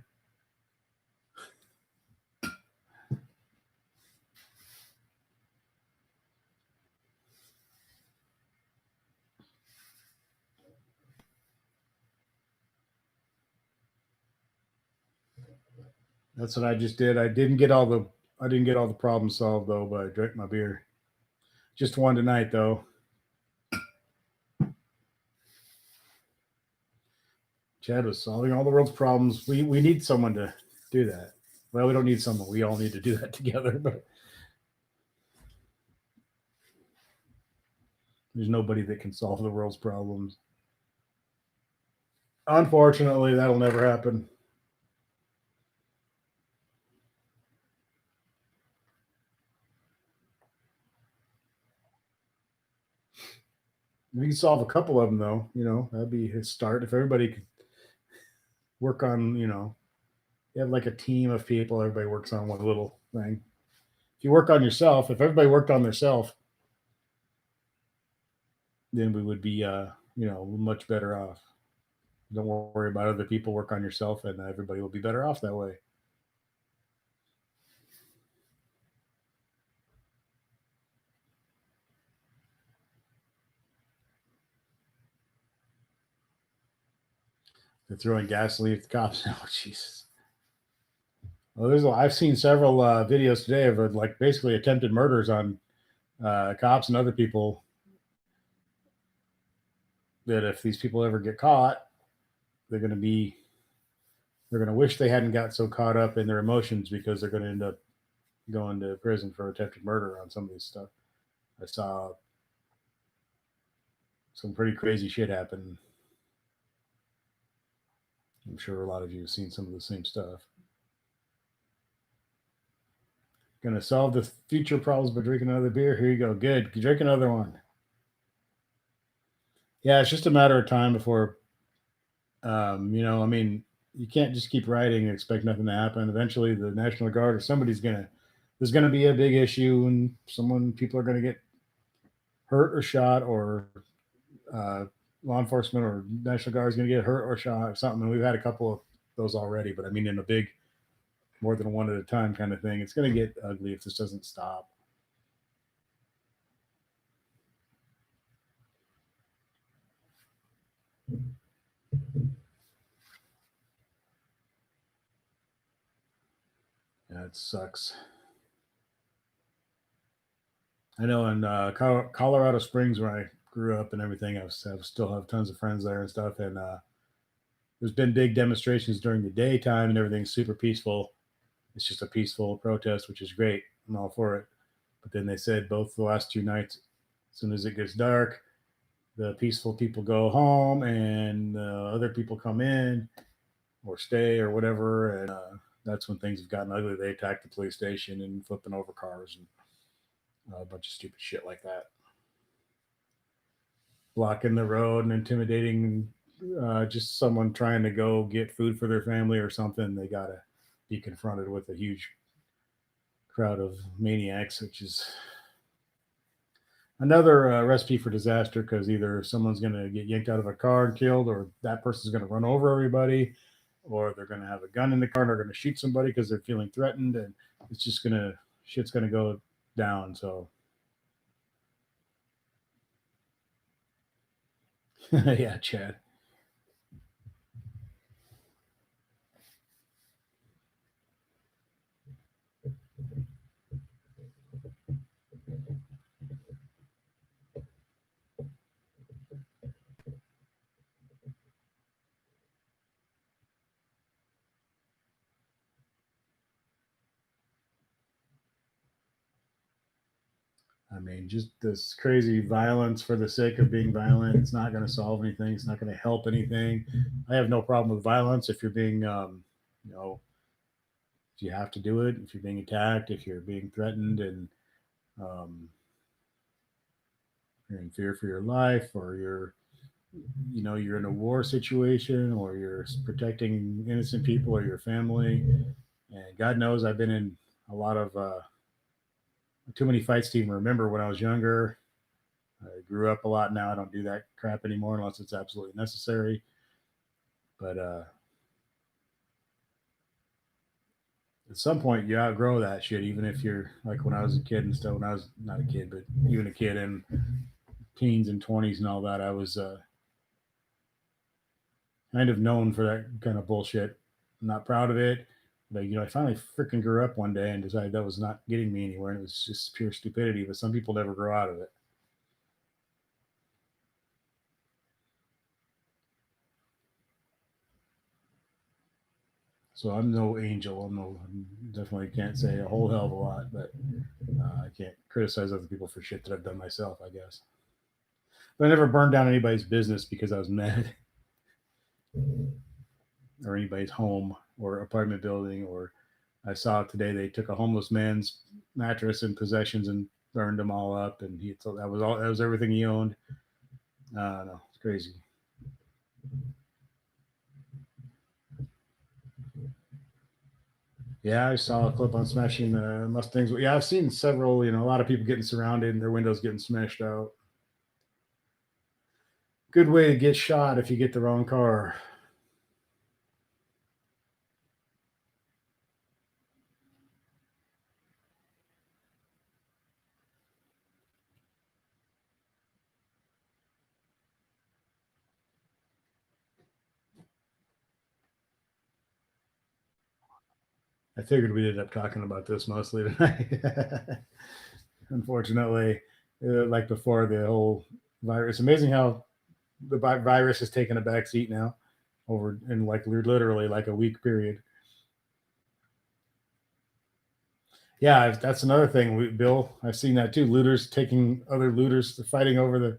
That's what I just did. I didn't get all the problems solved though, but I drank my beer. Just one tonight though. Chad was solving all the world's problems. We need someone to do that. Well, we don't need someone. We all need to do that together, but there's nobody that can solve the world's problems. Unfortunately, that'll never happen. We can solve a couple of them though. That'd be his start. If everybody could work on, you have like a team of people, everybody works on one little thing. If you work on yourself, if everybody worked on themselves, then we would be, much better off. Don't worry about other people. Work on yourself, and everybody will be better off that way. They're throwing gasoline at the cops. Oh, Jesus. Well, I've seen several videos today of like basically attempted murders on cops and other people. That if these people ever get caught, they're going to be they're going to wish they hadn't got so caught up in their emotions because they're going to end up going to prison for attempted murder on some of these stuff. I saw some pretty crazy shit happen. I'm sure a lot of you have seen some of the same stuff. Going to solve the future problems by drinking another beer. Here you go. Good. You drink another one. Yeah, it's just a matter of time before, I mean, you can't just keep writing and expect nothing to happen. Eventually, the National Guard or there's going to be a big issue, and people are going to get hurt or shot, or uh, law enforcement or National Guard is going to get hurt or shot or something. And we've had a couple of those already, but I mean, in a big, more than one at a time kind of thing, it's going to get ugly if this doesn't stop. Yeah, it sucks. I know in Colorado Springs, where I grew up and everything, I still have tons of friends there and stuff. And there's been big demonstrations during the daytime, and everything's super peaceful. It's just a peaceful protest, which is great. I'm all for it. But then they said both the last 2 nights, as soon as it gets dark, the peaceful people go home, and other people come in or stay or whatever, and that's when things have gotten ugly. They attack the police station and flipping over cars and a bunch of stupid shit like that, blocking the road and intimidating just someone trying to go get food for their family or something. They gotta be confronted with a huge crowd of maniacs, which is another recipe for disaster, because either someone's going to get yanked out of a car and killed, or that person's going to run over everybody, or they're going to have a gun in the car and they're going to shoot somebody because they're feeling threatened, and it's just shit's going to go down. So yeah, Chad. I mean, just this crazy violence for the sake of being violent. It's not going to solve anything. It's not going to help anything. I have no problem with violence if you're being, you know, if you have to do it, if you're being attacked, if you're being threatened, and um, you're in fear for your life, or you're in a war situation, or you're protecting innocent people or your family. And God knows I've been in a lot of too many fights to even remember when I was younger. I grew up a lot now. I don't do that crap anymore unless it's absolutely necessary. But at some point, you outgrow that shit, even if you're like when I was a kid and stuff. When I was not a kid, but even a kid in teens and 20s and all that, I was kind of known for that kind of bullshit. I'm not proud of it. But I finally freaking grew up one day and decided that was not getting me anywhere, and it was just pure stupidity. But some people never grow out of it. So I'm no angel. Definitely can't say a whole hell of a lot, but I can't criticize other people for shit that I've done myself, I guess. But I never burned down anybody's business because I was mad, or anybody's home or apartment building. Or I saw today they took a homeless man's mattress and possessions and burned them all up, and that was all. That was everything he owned. No, it's crazy. Yeah, I saw a clip on smashing the Mustangs. Yeah, I've seen several. A lot of people getting surrounded and their windows getting smashed out. Good way to get shot if you get the wrong car. I figured we'd end up talking about this mostly tonight. Unfortunately, like before the whole virus, amazing how the virus has taken a back seat now over in like literally like a week period. Yeah, that's another thing, Bill. I've seen that too. Looters taking other looters, fighting over the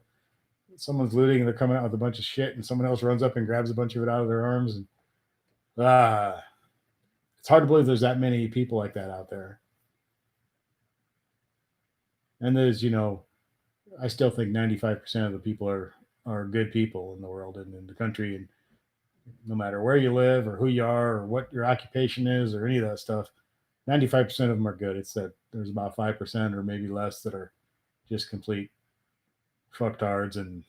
someone's looting and they're coming out with a bunch of shit, and someone else runs up and grabs a bunch of it out of their arms. And it's hard to believe there's that many people like that out there. And there's, I still think 95% of the people are good people in the world and in the country, and no matter where you live or who you are or what your occupation is or any of that stuff, 95% of them are good. It's that there's about 5% or maybe less that are just complete fucktards, and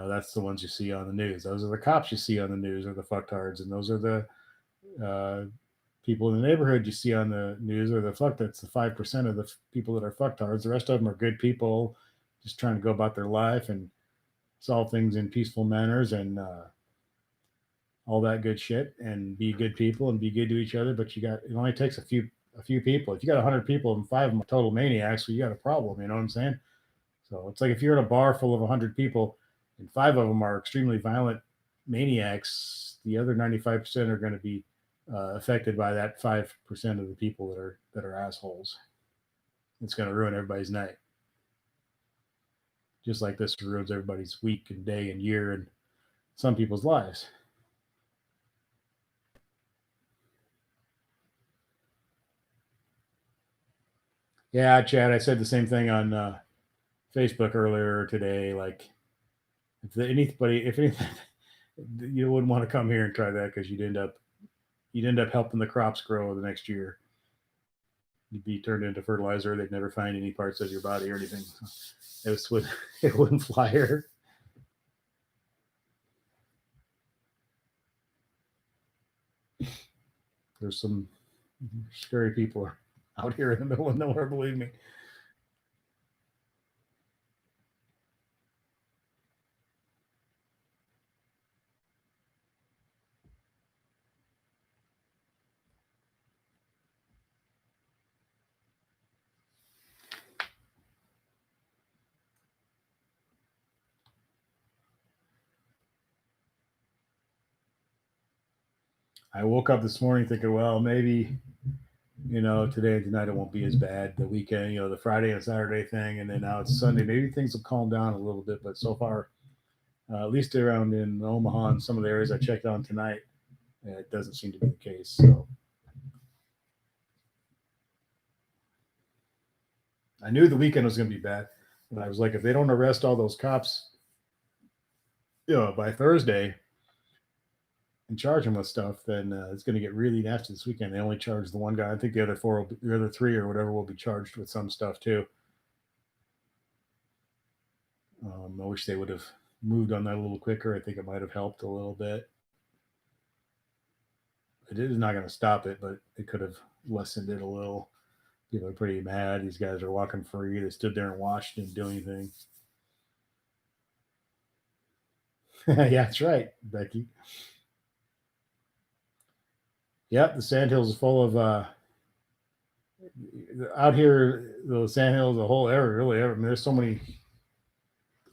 that's the ones you see on the news. Those are the cops you see on the news, or the fucktards, and those are the people in the neighborhood you see on the news, or that's the 5% of the people that are fucktards. The rest of them are good people just trying to go about their life and solve things in peaceful manners and all that good shit, and be good people and be good to each other. But it only takes a few people. If you got 100 people and 5 of them are total maniacs, well, you got a problem. You know what I'm saying? So it's like if you're in a bar full of 100 people and 5 of them are extremely violent maniacs, the other 95% are going to be affected by that 5% of the people that are assholes. It's going to ruin everybody's night, just like this ruins everybody's week and day and year and some people's lives. Yeah, Chad, I said the same thing on Facebook earlier today. Like, if anything, you wouldn't want to come here and try that, because you'd end up helping the crops grow the next year. You'd be turned into fertilizer. They'd never find any parts of your body or anything. It wouldn't fly here. There's some scary people out here in the middle of nowhere, believe me. I woke up this morning thinking, well, maybe, today and tonight it won't be as bad. The weekend, the Friday and Saturday thing, and then now it's Sunday. Maybe things will calm down a little bit. But so far, at least around in Omaha and some of the areas I checked on tonight, it doesn't seem to be the case. So I knew the weekend was going to be bad, but I was like, if they don't arrest all those cops, by Thursday and charge them with stuff, then it's going to get really nasty this weekend. They only charged the one guy. I think the other 3 or whatever will be charged with some stuff too. I wish they would have moved on that a little quicker. I think it might have helped a little bit. It is not going to stop it, but it could have lessened it a little. People are pretty mad. These guys are walking free. They stood there and watched, didn't do anything. Yeah, that's right, Becky. Yep, the sandhills is full of out here. The sandhills, the whole area, really. I mean, there's so many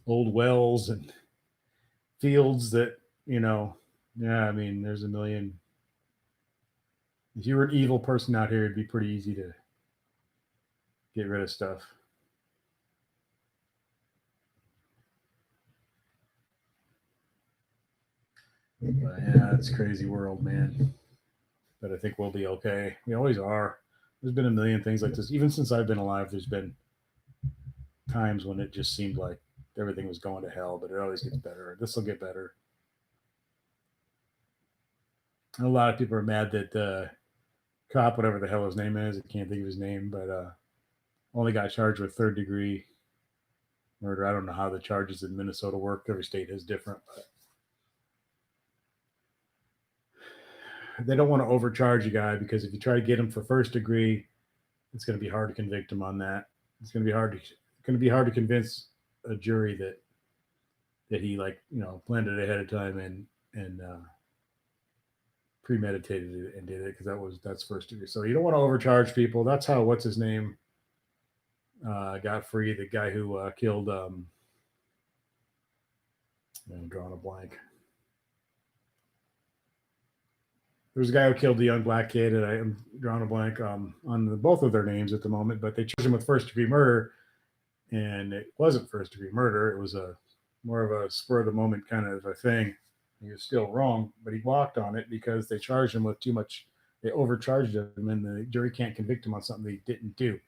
old wells and fields that Yeah, I mean, there's a million. If you were an evil person out here, it'd be pretty easy to get rid of stuff. But yeah, it's a crazy world, man. But I think we'll be okay. We always are. There's been a million things like this. Even since I've been alive, there's been times when it just seemed like everything was going to hell, but it always gets better. This will get better. And a lot of people are mad that cop, whatever the hell his name is, I can't think of his name, but only got charged with 3rd degree murder. I don't know how the charges in Minnesota work. Every state is different, but they don't want to overcharge a guy, because if you try to get him for first degree, it's going to be hard to convict him on that. It's going to be hard to convince a jury that he, like, planned it ahead of time and premeditated it and did it, because that's first degree. So you don't want to overcharge people. That's how what's his name got free. The guy who killed. I'm drawing a blank. There's a guy who killed the young black kid, and I am drawing a blank on both of their names at the moment. But they charged him with first degree murder, and it wasn't first degree murder. It was more of a spur of the moment kind of a thing. He was still wrong, but he walked on it because they charged him with too much. They overcharged him, and the jury can't convict him on something he didn't do.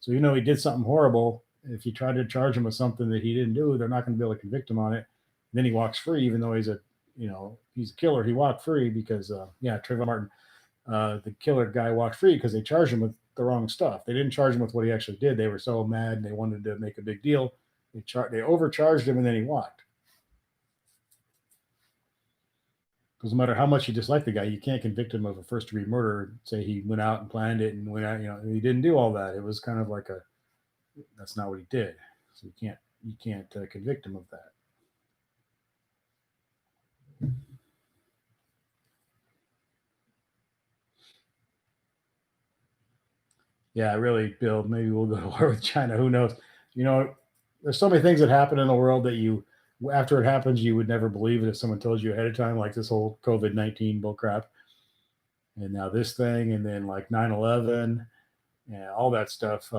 So he did something horrible. If you try to charge him with something that he didn't do, they're not going to be able to convict him on it. And then he walks free, even though he's a killer. He walked free because Trayvon Martin, the killer guy, walked free because they charged him with the wrong stuff. They didn't charge him with what he actually did. They were so mad and they wanted to make a big deal. They overcharged him, and then he walked. Because no matter how much you dislike the guy, you can't convict him of a first degree murder. Say he went out and planned it and went out, he didn't do all that. It was kind of like that's not what he did. So you can't convict him of that. Yeah, really, Bill. Maybe we'll go to war with China. Who knows? There's so many things that happen in the world that after it happens, you would never believe it if someone told you ahead of time, like this whole COVID-19 bullcrap. And now this thing, and then like 9/11, and all that stuff.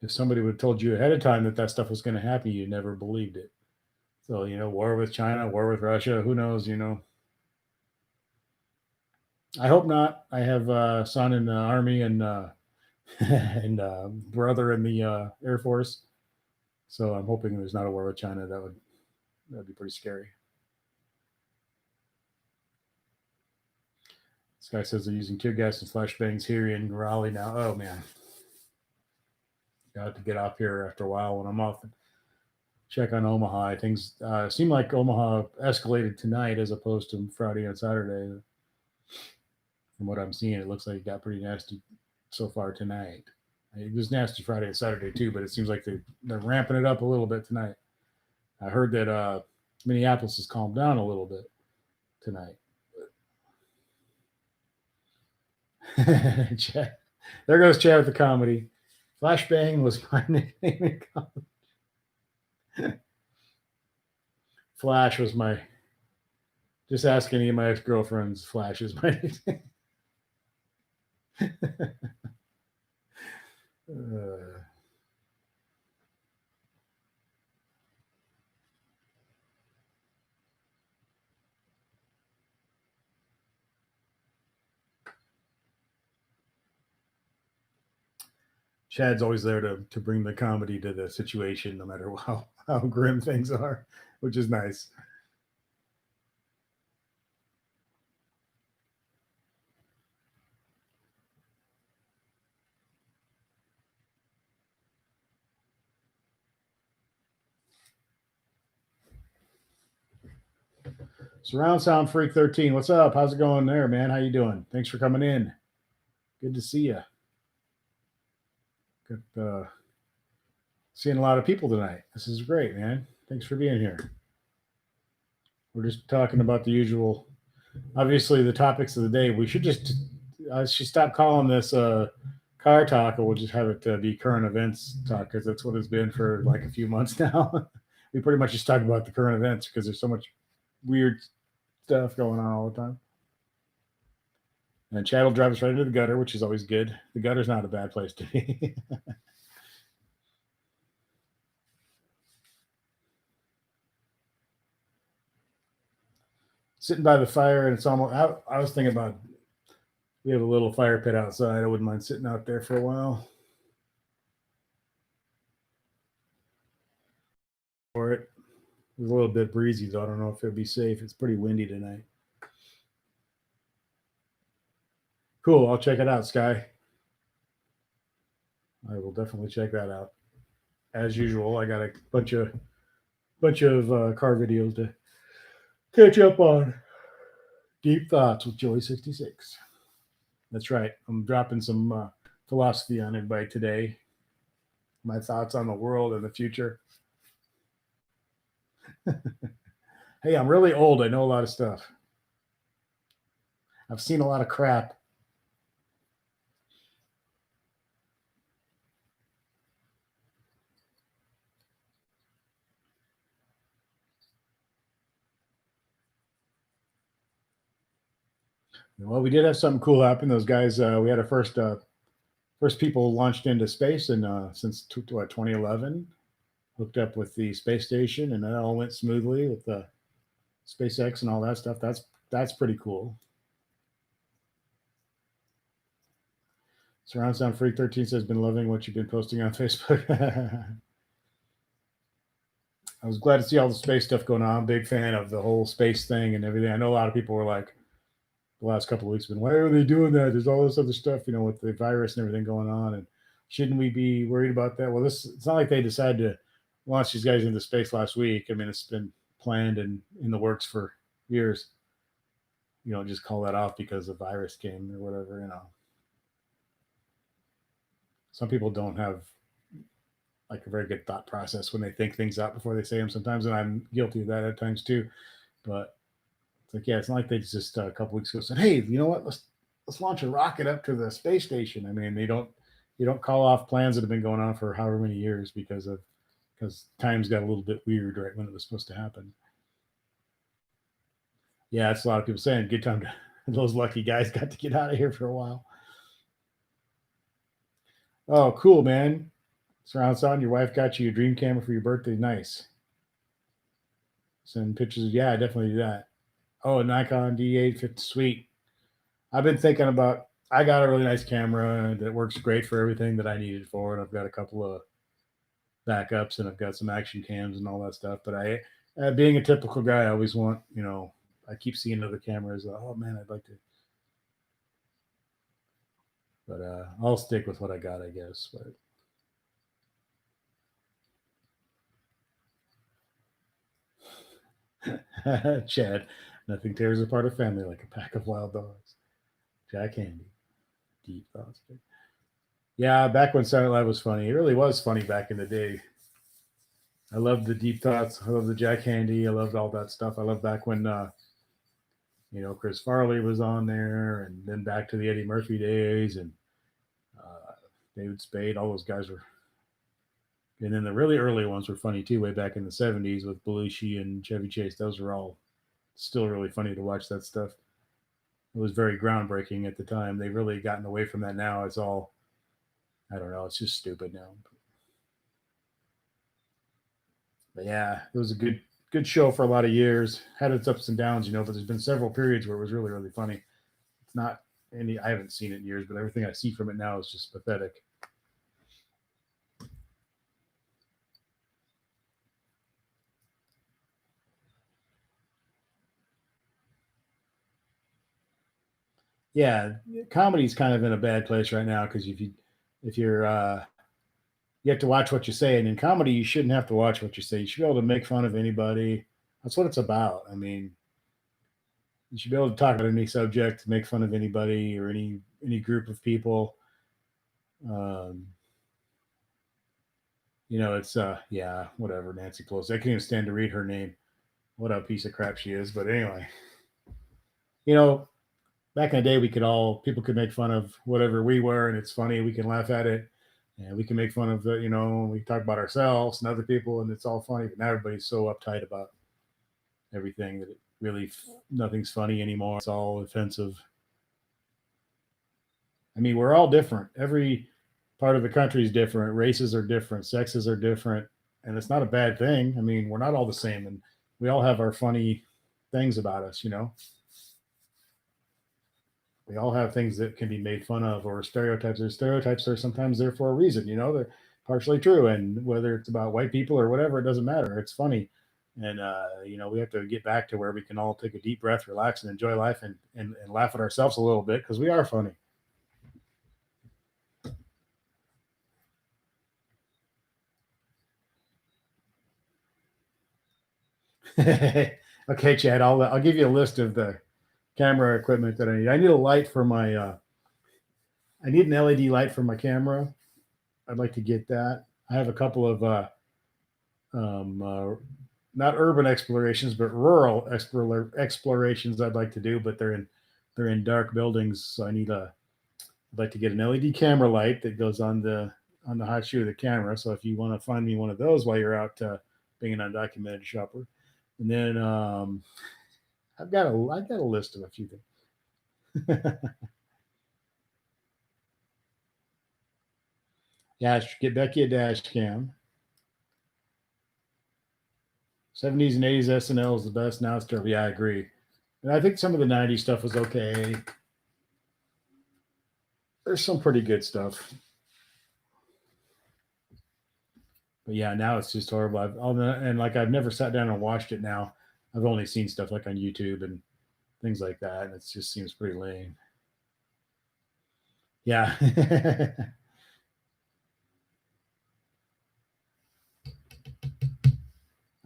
If somebody would have told you ahead of time that stuff was going to happen, you never believed it. So, war with China, war with Russia, who knows, I hope not. I have a son in the Army and and brother in the Air Force. So I'm hoping there's not a war with China. That'd be pretty scary. This guy says they're using tear gas and flashbangs here in Raleigh now. Oh man, got to get off here after a while when I'm off and check on Omaha. Things seem like Omaha escalated tonight as opposed to Friday and Saturday. From what I'm seeing, it looks like it got pretty nasty so far tonight. It was nasty Friday and Saturday too, but it seems like they're ramping it up a little bit tonight. I heard that Minneapolis has calmed down a little bit tonight. Chad. There goes Chad with the comedy. Flashbang was my nickname in college. Flash was my. Just ask any of my ex-girlfriends. Flash is my nickname. Chad's always there to bring the comedy to the situation, no matter how grim things are, which is nice. Surround Sound Freak 13, what's up? How's it going there, man? How you doing? Thanks for coming in. Good to see you. Good seeing a lot of people tonight. This is great, man. Thanks for being here. We're just talking about the usual, obviously the topics of the day. We should I should stop calling this car talk, or we'll just have it be current events talk, because that's what it's been for like a few months now. We pretty much just talk about the current events because there's so much weird stuff going on all the time. And Chad will drive us right into the gutter, which is always good. The gutter's not a bad place to be. Sitting by the fire, and it's almost. I was thinking about. We have a little fire pit outside. I wouldn't mind sitting out there for a while. For it. It's a little bit breezy, though. I don't know if it'll be safe. It's pretty windy tonight. Cool. I'll check it out, Sky. I will definitely check that out. as usual, I got a bunch of car videos to catch up on. Deep thoughts with Joeysixtysix. That's right. I'm dropping some philosophy on everybody today. My thoughts on the world and the future. Hey, I'm really old. I know a lot of stuff. I've seen a lot of crap. Well, we did have something cool happen. Those guys, we had our first people launched into space, and since 2011, hooked up with the space station, and that all went smoothly with the SpaceX and all that stuff. That's pretty cool. Surround Sound Freak 13 says, been loving what you've been posting on Facebook. I was glad to see all the space stuff going on. Big fan of the whole space thing and everything. I know a lot of people were like, the last couple of weeks, been, why are they doing that? There's all this other stuff, with the virus and everything going on. And shouldn't we be worried about that? Well, it's not like they decided to launch these guys into space last week. I mean, it's been planned and in the works for years. You don't just call that off because the virus came or whatever, Some people don't have like a very good thought process when they think things out before they say them sometimes, and I'm guilty of that at times too. But it's like, yeah, it's not like they just a couple weeks ago said, hey, you know what, let's launch a rocket up to the space station. I mean, you don't call off plans that have been going on for however many years because times got a little bit weird right when it was supposed to happen. Yeah, it's a lot of people saying good time to those lucky guys got to get out of here for a while. Oh, cool, man. Surround sound, your wife got you a dream camera for your birthday. Nice. Send pictures. Yeah, I definitely do that. Oh, Nikon D850, sweet. I've been thinking about, I got a really nice camera that works great for everything that I needed for it. I've got a couple of backups and I've got some action cams and all that stuff. But being a typical guy, I always want, I keep seeing other cameras. Oh man, I'd like to. But I'll stick with what I got, I guess. But Chad, nothing tears apart a family like a pack of wild dogs. Jack Handy, deep thoughts. Yeah, back when Silent Live was funny, it really was funny back in the day. I loved the deep thoughts. I loved the Jack Handy. I loved all that stuff. I loved back when Chris Farley was on there, and then back to the Eddie Murphy days, and David Spade. All those guys were. And then the really early ones were funny too, way back in the 70s with Belushi and Chevy Chase. Those were all still really funny to watch that stuff. It was very groundbreaking at the time. They've really gotten away from that now. It's all, I don't know, it's just stupid now. But yeah, it was a good show for a lot of years. Had its ups and downs, but there's been several periods where it was really, really funny. It's not any, I haven't seen it in years, but everything I see from it now is just pathetic. Yeah, comedy's kind of in a bad place right now because if you're you have to watch what you say, and in comedy you shouldn't have to watch what you say. You should be able to make fun of anybody. That's what it's about. I mean, you should be able to talk about any subject, make fun of anybody or any group of people. Um, it's yeah, whatever. Nancy Pelosi. I can't even stand to read her name. What a piece of crap she is. But anyway, back in the day, people could make fun of whatever we were, and it's funny. We can laugh at it, and we can make fun of we talk about ourselves and other people, and it's all funny. But now everybody's so uptight about everything that it really nothing's funny anymore. It's all offensive. I mean, we're all different. Every part of the country is different. Races are different. Sexes are different, and it's not a bad thing. I mean, we're not all the same, and we all have our funny things about us. We all have things that can be made fun of or stereotypes. Or stereotypes are sometimes there for a reason. They're partially true, and whether it's about white people or whatever, it doesn't matter. It's funny, and we have to get back to where we can all take a deep breath, relax, and enjoy life, and laugh at ourselves a little bit because we are funny. Okay, Chad, I'll give you a list of the camera equipment that I need. I need a light for my I need an LED light for my camera. I'd like to get that. I have a couple of um, uh, not urban explorations, but rural explorations I'd like to do, but they're in dark buildings. So I'd like to get an LED camera light that goes on the hot shoe of the camera. So if you want to find me one of those while you're out being an undocumented shopper, and then I've got a list of a few things. Yeah, get Becky a dash cam. 70s and 80s SNL is the best. Now it's terrible. Yeah, I agree. And I think some of the 90s stuff was okay. There's some pretty good stuff. But yeah, now it's just horrible. And like I've never sat down and watched it now. I've only seen stuff like on YouTube and things like that, and it just seems pretty lame. Yeah.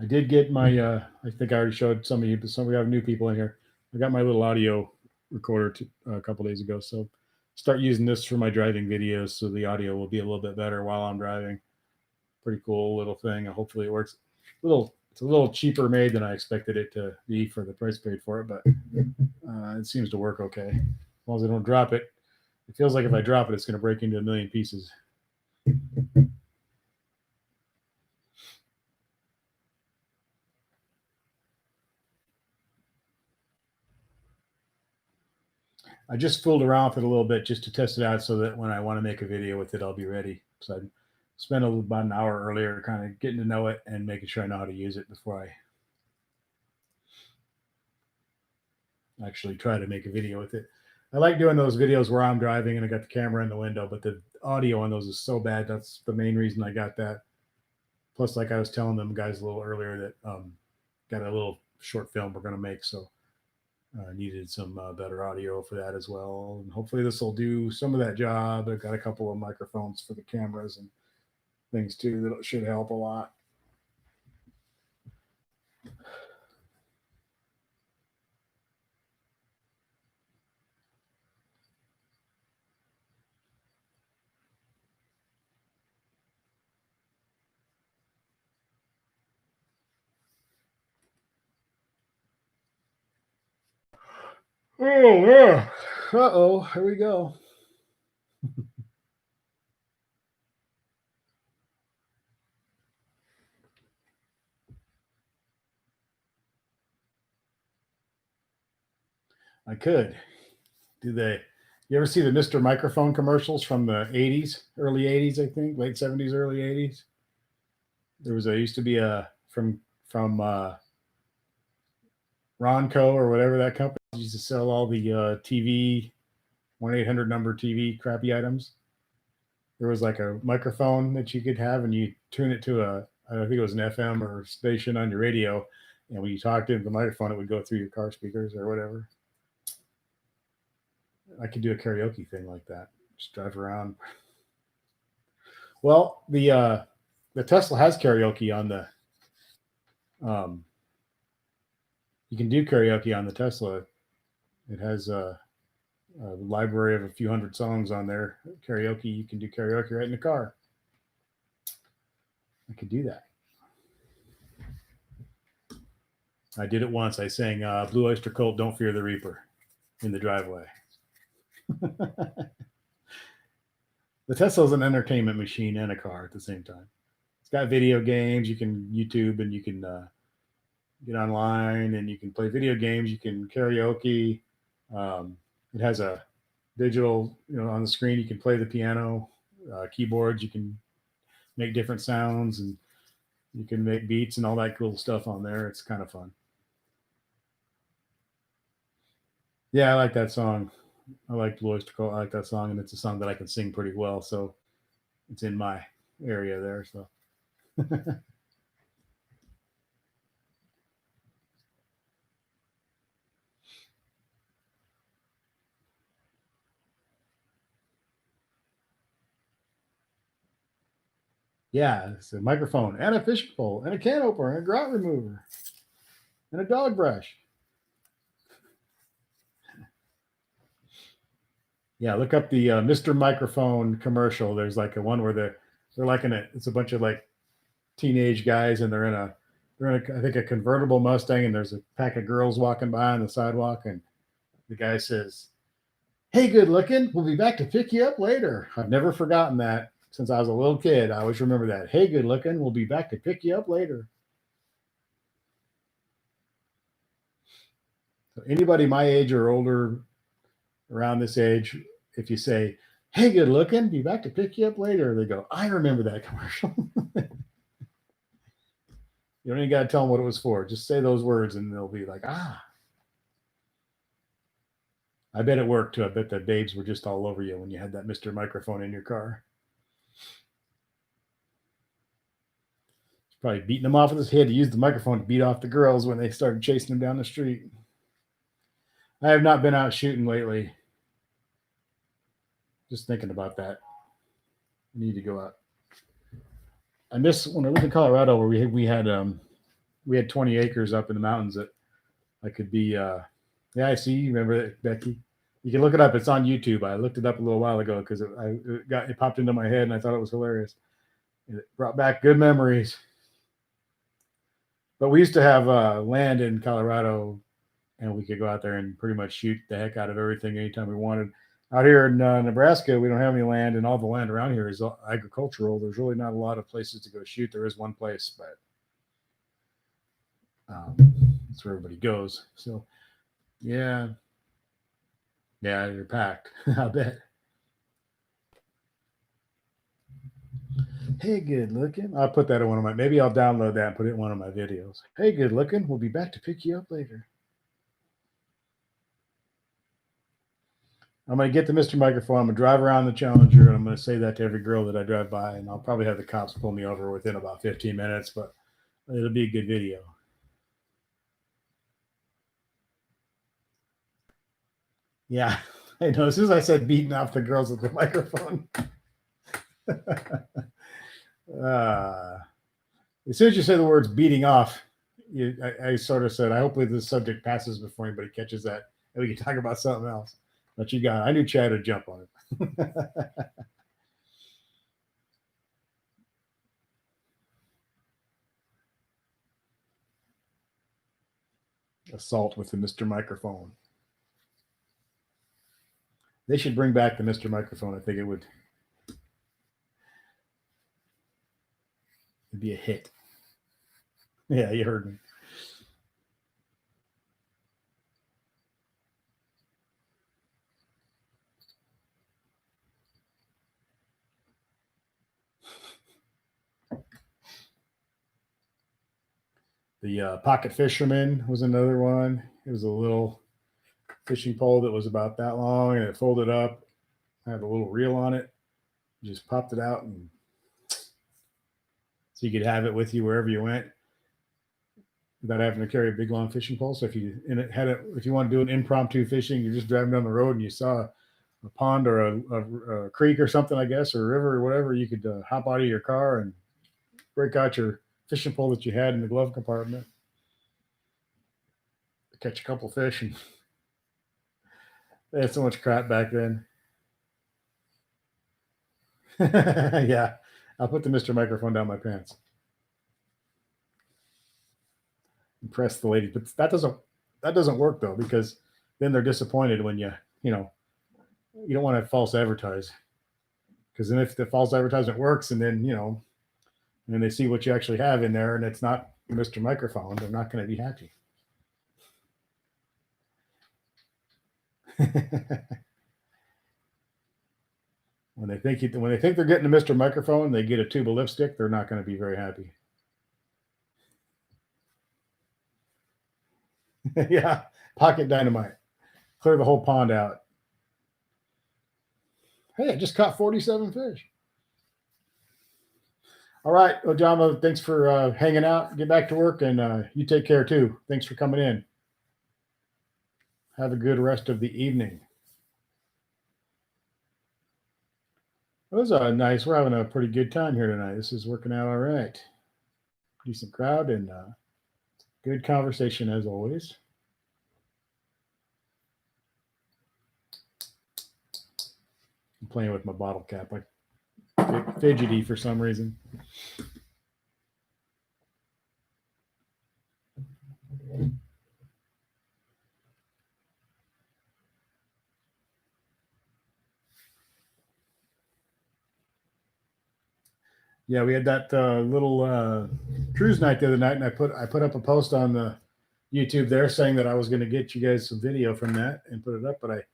I did get my I think I already showed some of you, but some we have new people in here. I got my little audio recorder a couple days ago, so start using this for my driving videos, so the audio will be a little bit better while I'm driving. Pretty cool little thing. Hopefully it works. It's a little cheaper made than I expected it to be for the price paid for it, but it seems to work okay. As long as I don't drop it. It feels like if I drop it, it's going to break into a million pieces. I just fooled around with it a little bit just to test it out so that when I want to make a video with it, I'll be ready. So I spent about an hour earlier kind of getting to know it and making sure I know how to use it before I actually try to make a video with it. I like doing those videos where I'm driving and I got the camera in the window, but the audio on those is so bad. That's the main reason I got that. Plus, like I was telling them guys a little earlier, that got a little short film we're going to make. So needed some better audio for that as well. And hopefully this will do some of that job. I've got a couple of microphones for the cameras and things too that should help a lot. Oh, yeah. Uh-oh, here we go. I could. Do they? You ever see the Mr. Microphone commercials from the 80s, early 80s, I think, late 70s, early 80s? Used to be a from Ronco or whatever that company used to sell all the TV 1-800 number TV crappy items. There was like a microphone that you could have, and you tune it to I think it was an FM or station on your radio, and when you talked into the microphone, it would go through your car speakers or whatever. I could do a karaoke thing like that. Just drive around. Well, the Tesla has karaoke on the. You can do karaoke on the Tesla. It has a library of a few hundred songs on there. Karaoke, you can do karaoke right in the car. I could do that. I did it once. I sang Blue Oyster Cult, Don't Fear the Reaper in the driveway. The Tesla is an entertainment machine and a car at the same time. It's got video games. You can YouTube and you can get online and you can play video games. You can karaoke. It has a digital, on the screen. You can play the piano, keyboards. You can make different sounds and you can make beats and all that cool stuff on there. It's kind of fun. Yeah, I like that song. I like Blue Oyster Cult. I like that song, and it's a song that I can sing pretty well. So it's in my area there. So yeah, it's a microphone and a fishing pole and a can opener and a grout remover. and a dog brush. Yeah, look up the Mr. Microphone commercial. There's like a one where they're like it's a bunch of like teenage guys, and they're in I think a convertible Mustang, and there's a pack of girls walking by on the sidewalk, and the guy says, "Hey, good looking, we'll be back to pick you up later." I've never forgotten that since I was a little kid. I always remember that. "Hey, good looking, we'll be back to pick you up later." So anybody my age or older, around this age, if you say, "Hey, good looking, be back to pick you up later," they go, "I remember that commercial." You don't even got to tell them what it was for. Just say those words and they'll be like, ah. I bet it worked too. I bet the babes were just all over you when you had that Mr. Microphone in your car. He's probably beating them off with his head to use the microphone to beat off the girls when they started chasing him down the street. I have not been out shooting lately. Just thinking about that. I need to go out. I miss when I lived in Colorado, where we had 20 acres up in the mountains that I could be. Yeah, I see. You remember that, Becky? You can look it up. It's on YouTube. I looked it up a little while ago because it popped into my head and I thought it was hilarious. It brought back good memories. But we used to have land in Colorado, and we could go out there and pretty much shoot the heck out of everything anytime we wanted. Out here in Nebraska, we don't have any land, and all the land around here is agricultural. There's really not a lot of places to go shoot. There is one place, but that's where everybody goes. So, yeah, you're packed. I bet. Hey, good looking. I'll put that in one of my. Maybe I'll download that and put it in one of my videos. Hey, good looking. We'll be back to pick you up later. I'm going to get the Mr. Microphone. I'm going to drive around the Challenger, and I'm going to say that to every girl that I drive by, and I'll probably have the cops pull me over within about 15 minutes, but it'll be a good video. Yeah, I know. As soon as I said beating off the girls with the microphone. As soon as you say the words beating off, I sort of said, I hopefully this subject passes before anybody catches that, and we can talk about something else. But you got it. I knew Chad would jump on it. Assault with the Mr. Microphone. They should bring back the Mr. Microphone. I think it'd be a hit. Yeah, you heard me. The pocket fisherman was another one. It was a little fishing pole that was about that long, and it folded up. I had a little reel on it. You just popped it out, and so you could have it with you wherever you went without having to carry a big long fishing pole. So if you want to do an impromptu fishing, you're just driving down the road and you saw a pond or a creek or something, I guess, or a river or whatever, you could hop out of your car and break out your fishing pole that you had in the glove compartment, catch a couple fish, and they had so much crap back then. Yeah, I'll put the Mr. Microphone down my pants. Impress the lady, but that doesn't work though, because then they're disappointed when you don't want to false advertise, because then if the false advertisement works and then and then they see what you actually have in there and it's not Mr. Microphone, they're not going to be happy. When they think they're getting a Mr. Microphone, they get a tube of lipstick, they're not going to be very happy. Yeah, pocket dynamite. Clear the whole pond out. Hey, I just caught 47 fish. All right, Ojama, thanks for hanging out. Get back to work, and you take care too. Thanks for coming in. Have a good rest of the evening. It was nice. We're having a pretty good time here tonight. This is working out all right. Decent crowd, and Good conversation as always. I'm playing with my bottle cap. I fidgety for some reason. Yeah, we had that little cruise night the other night, and I put up a post on the YouTube there saying that I was going to get you guys some video from that and put it up, but I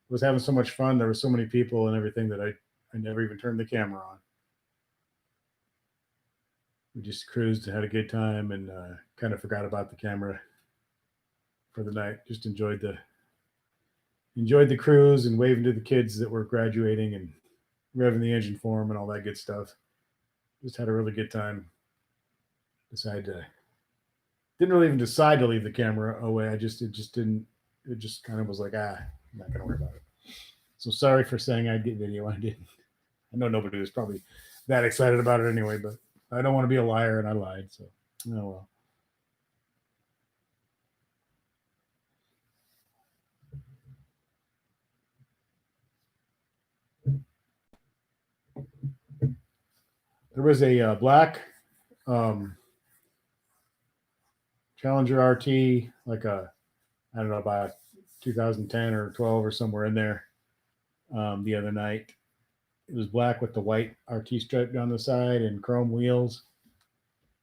was having so much fun. There were so many people and everything that I never even turned the camera on. We just cruised and had a good time, and kind of forgot about the camera for the night. Just enjoyed the cruise and waving to the kids that were graduating and revving the engine for them and all that good stuff. Just had a really good time. Didn't really even decide to leave the camera away. It just kind of was like, I'm not gonna worry about it. So sorry for saying I'd get video. I didn't. I know nobody was probably that excited about it anyway, but I don't want to be a liar, and I lied. So oh well. There was a black Challenger RT, like I don't know, about 2010 or 12 or somewhere in there. The other night, it was black with the white RT stripe down the side and chrome wheels.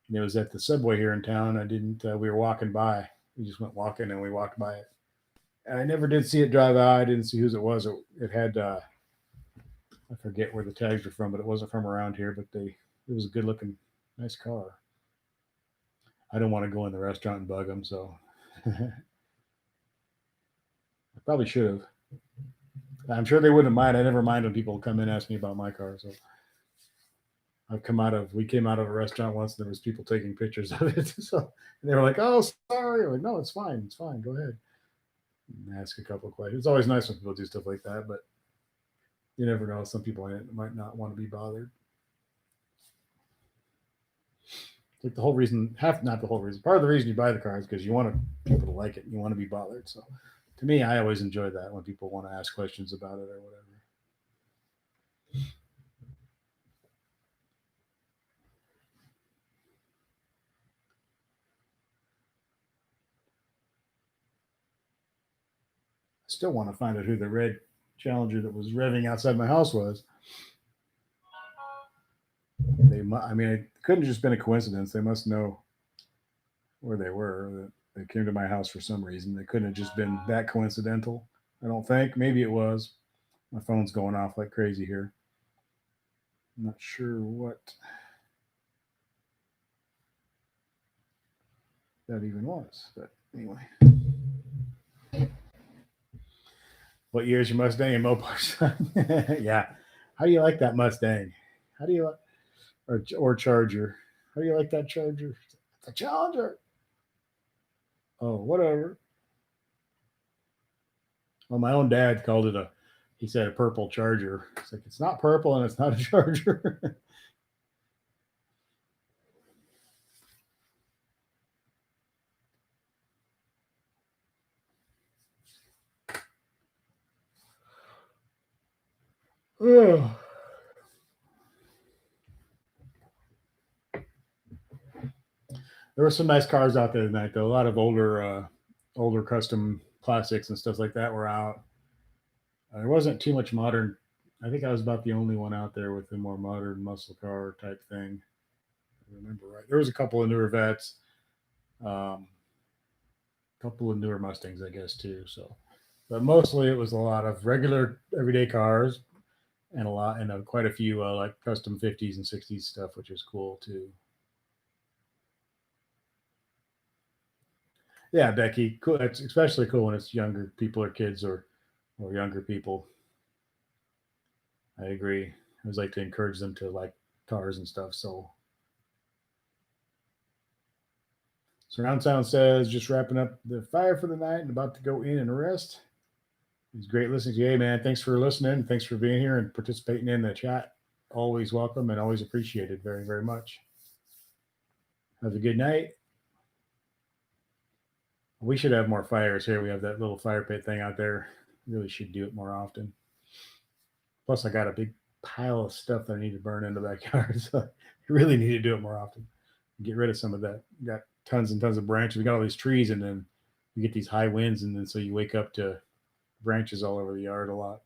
And it was at the Subway here in town. I didn't. We were walking by. We just went walking and we walked by it. And I never did see it drive out. I didn't see whose it was. It had. I forget where the tags were from, but it wasn't from around here. But it was a good looking, nice car. I don't want to go in the restaurant and bug them, so I probably should have. I'm sure they wouldn't mind. I never mind when people come in and ask me about my car. So we came out of a restaurant once and there was people taking pictures of it. So they were like, "Oh, sorry." I'm like, "No, it's fine. Go ahead." And ask a couple of questions. It's always nice when people do stuff like that, but you never know. Some people might not want to be bothered. Like the whole reason, not the whole reason. Part of the reason you buy the car is because you want people to like it. You want to be bothered. So to me, I always enjoy that when people want to ask questions about it or whatever. I still want to find out who the red Challenger that was revving outside my house was. It couldn't have just been a coincidence. They must know where they were. They came to my house for some reason. They couldn't have just been that coincidental. I don't think. Maybe it was. My phone's going off like crazy here. I'm not sure what that even was. But anyway. What year is your Mustang and Mopar? Yeah. How do you like that Mustang? How do you like or Charger? How do you like that Charger? It's a Challenger. Oh, whatever. Well, my own dad called it he said a purple Charger. It's like, it's not purple and it's not a Charger. Oh. There were some nice cars out there tonight, though. A lot of older custom classics and stuff like that were out. There wasn't too much modern. I think I was about the only one out there with a more modern muscle car type thing. If I remember right. There was a couple of newer vets, a couple of newer Mustangs, I guess, too. So, but mostly it was a lot of regular everyday cars and quite a few like custom 50s and 60s stuff, which is cool too. Yeah, Becky, cool. It's especially cool when it's younger people or kids or younger people. I agree. I always like to encourage them to like cars and stuff. So Surround Sound says just wrapping up the fire for the night and about to go in and rest. It's great listening to you. Hey man, thanks for listening. Thanks for being here and participating in the chat. Always welcome and always appreciated very, very much. Have a good night. We should have more fires here. We have that little fire pit thing out there. Really should do it more often. Plus, I got a big pile of stuff that I need to burn in the backyard, so I really need to do it more often. Get rid of some of that. Got tons and tons of branches. We got all these trees, and then you get these high winds, and then so you wake up to branches all over the yard a lot.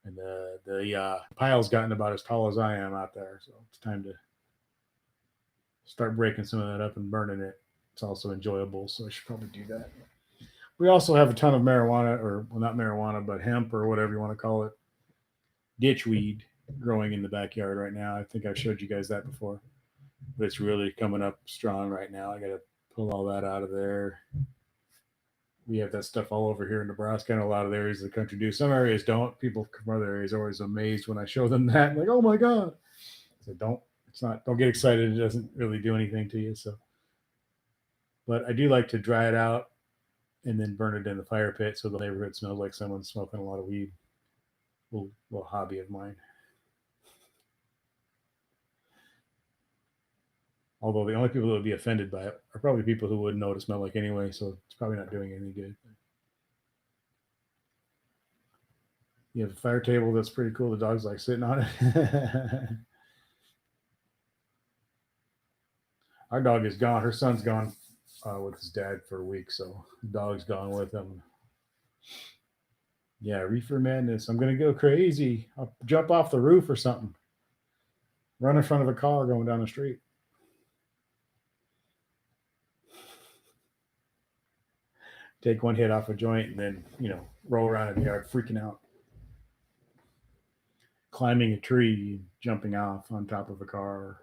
And the pile's gotten about as tall as I am out there, so it's time to start breaking some of that up and burning it. It's also enjoyable, so I should probably do that. We also have a ton of marijuana, or well, not marijuana, but hemp or whatever you want to call it, ditchweed growing in the backyard right now. I think I've showed you guys that before, but it's really coming up strong right now. I got to pull all that out of there. We have that stuff all over here in Nebraska, and a lot of areas of the country do. Some areas don't. People from other areas are always amazed when I show them that. Like, oh my god! So don't get excited. It doesn't really do anything to you. So, but I do like to dry it out and then burn it in the fire pit so the neighborhood smells like someone's smoking a lot of weed. Little hobby of mine. Although the only people that would be offended by it are probably people who wouldn't know what it smelled like anyway, so it's probably not doing any good. You have a fire table that's pretty cool. The dog's like sitting on it. Our dog is gone. Her son's gone with his dad for a week, so the dog's gone with him. Yeah, reefer madness. I'm gonna go crazy. I'll jump off the roof or something. Run in front of a car going down the street. Take one hit off a joint and then, roll around in the yard freaking out. Climbing a tree, jumping off on top of a car.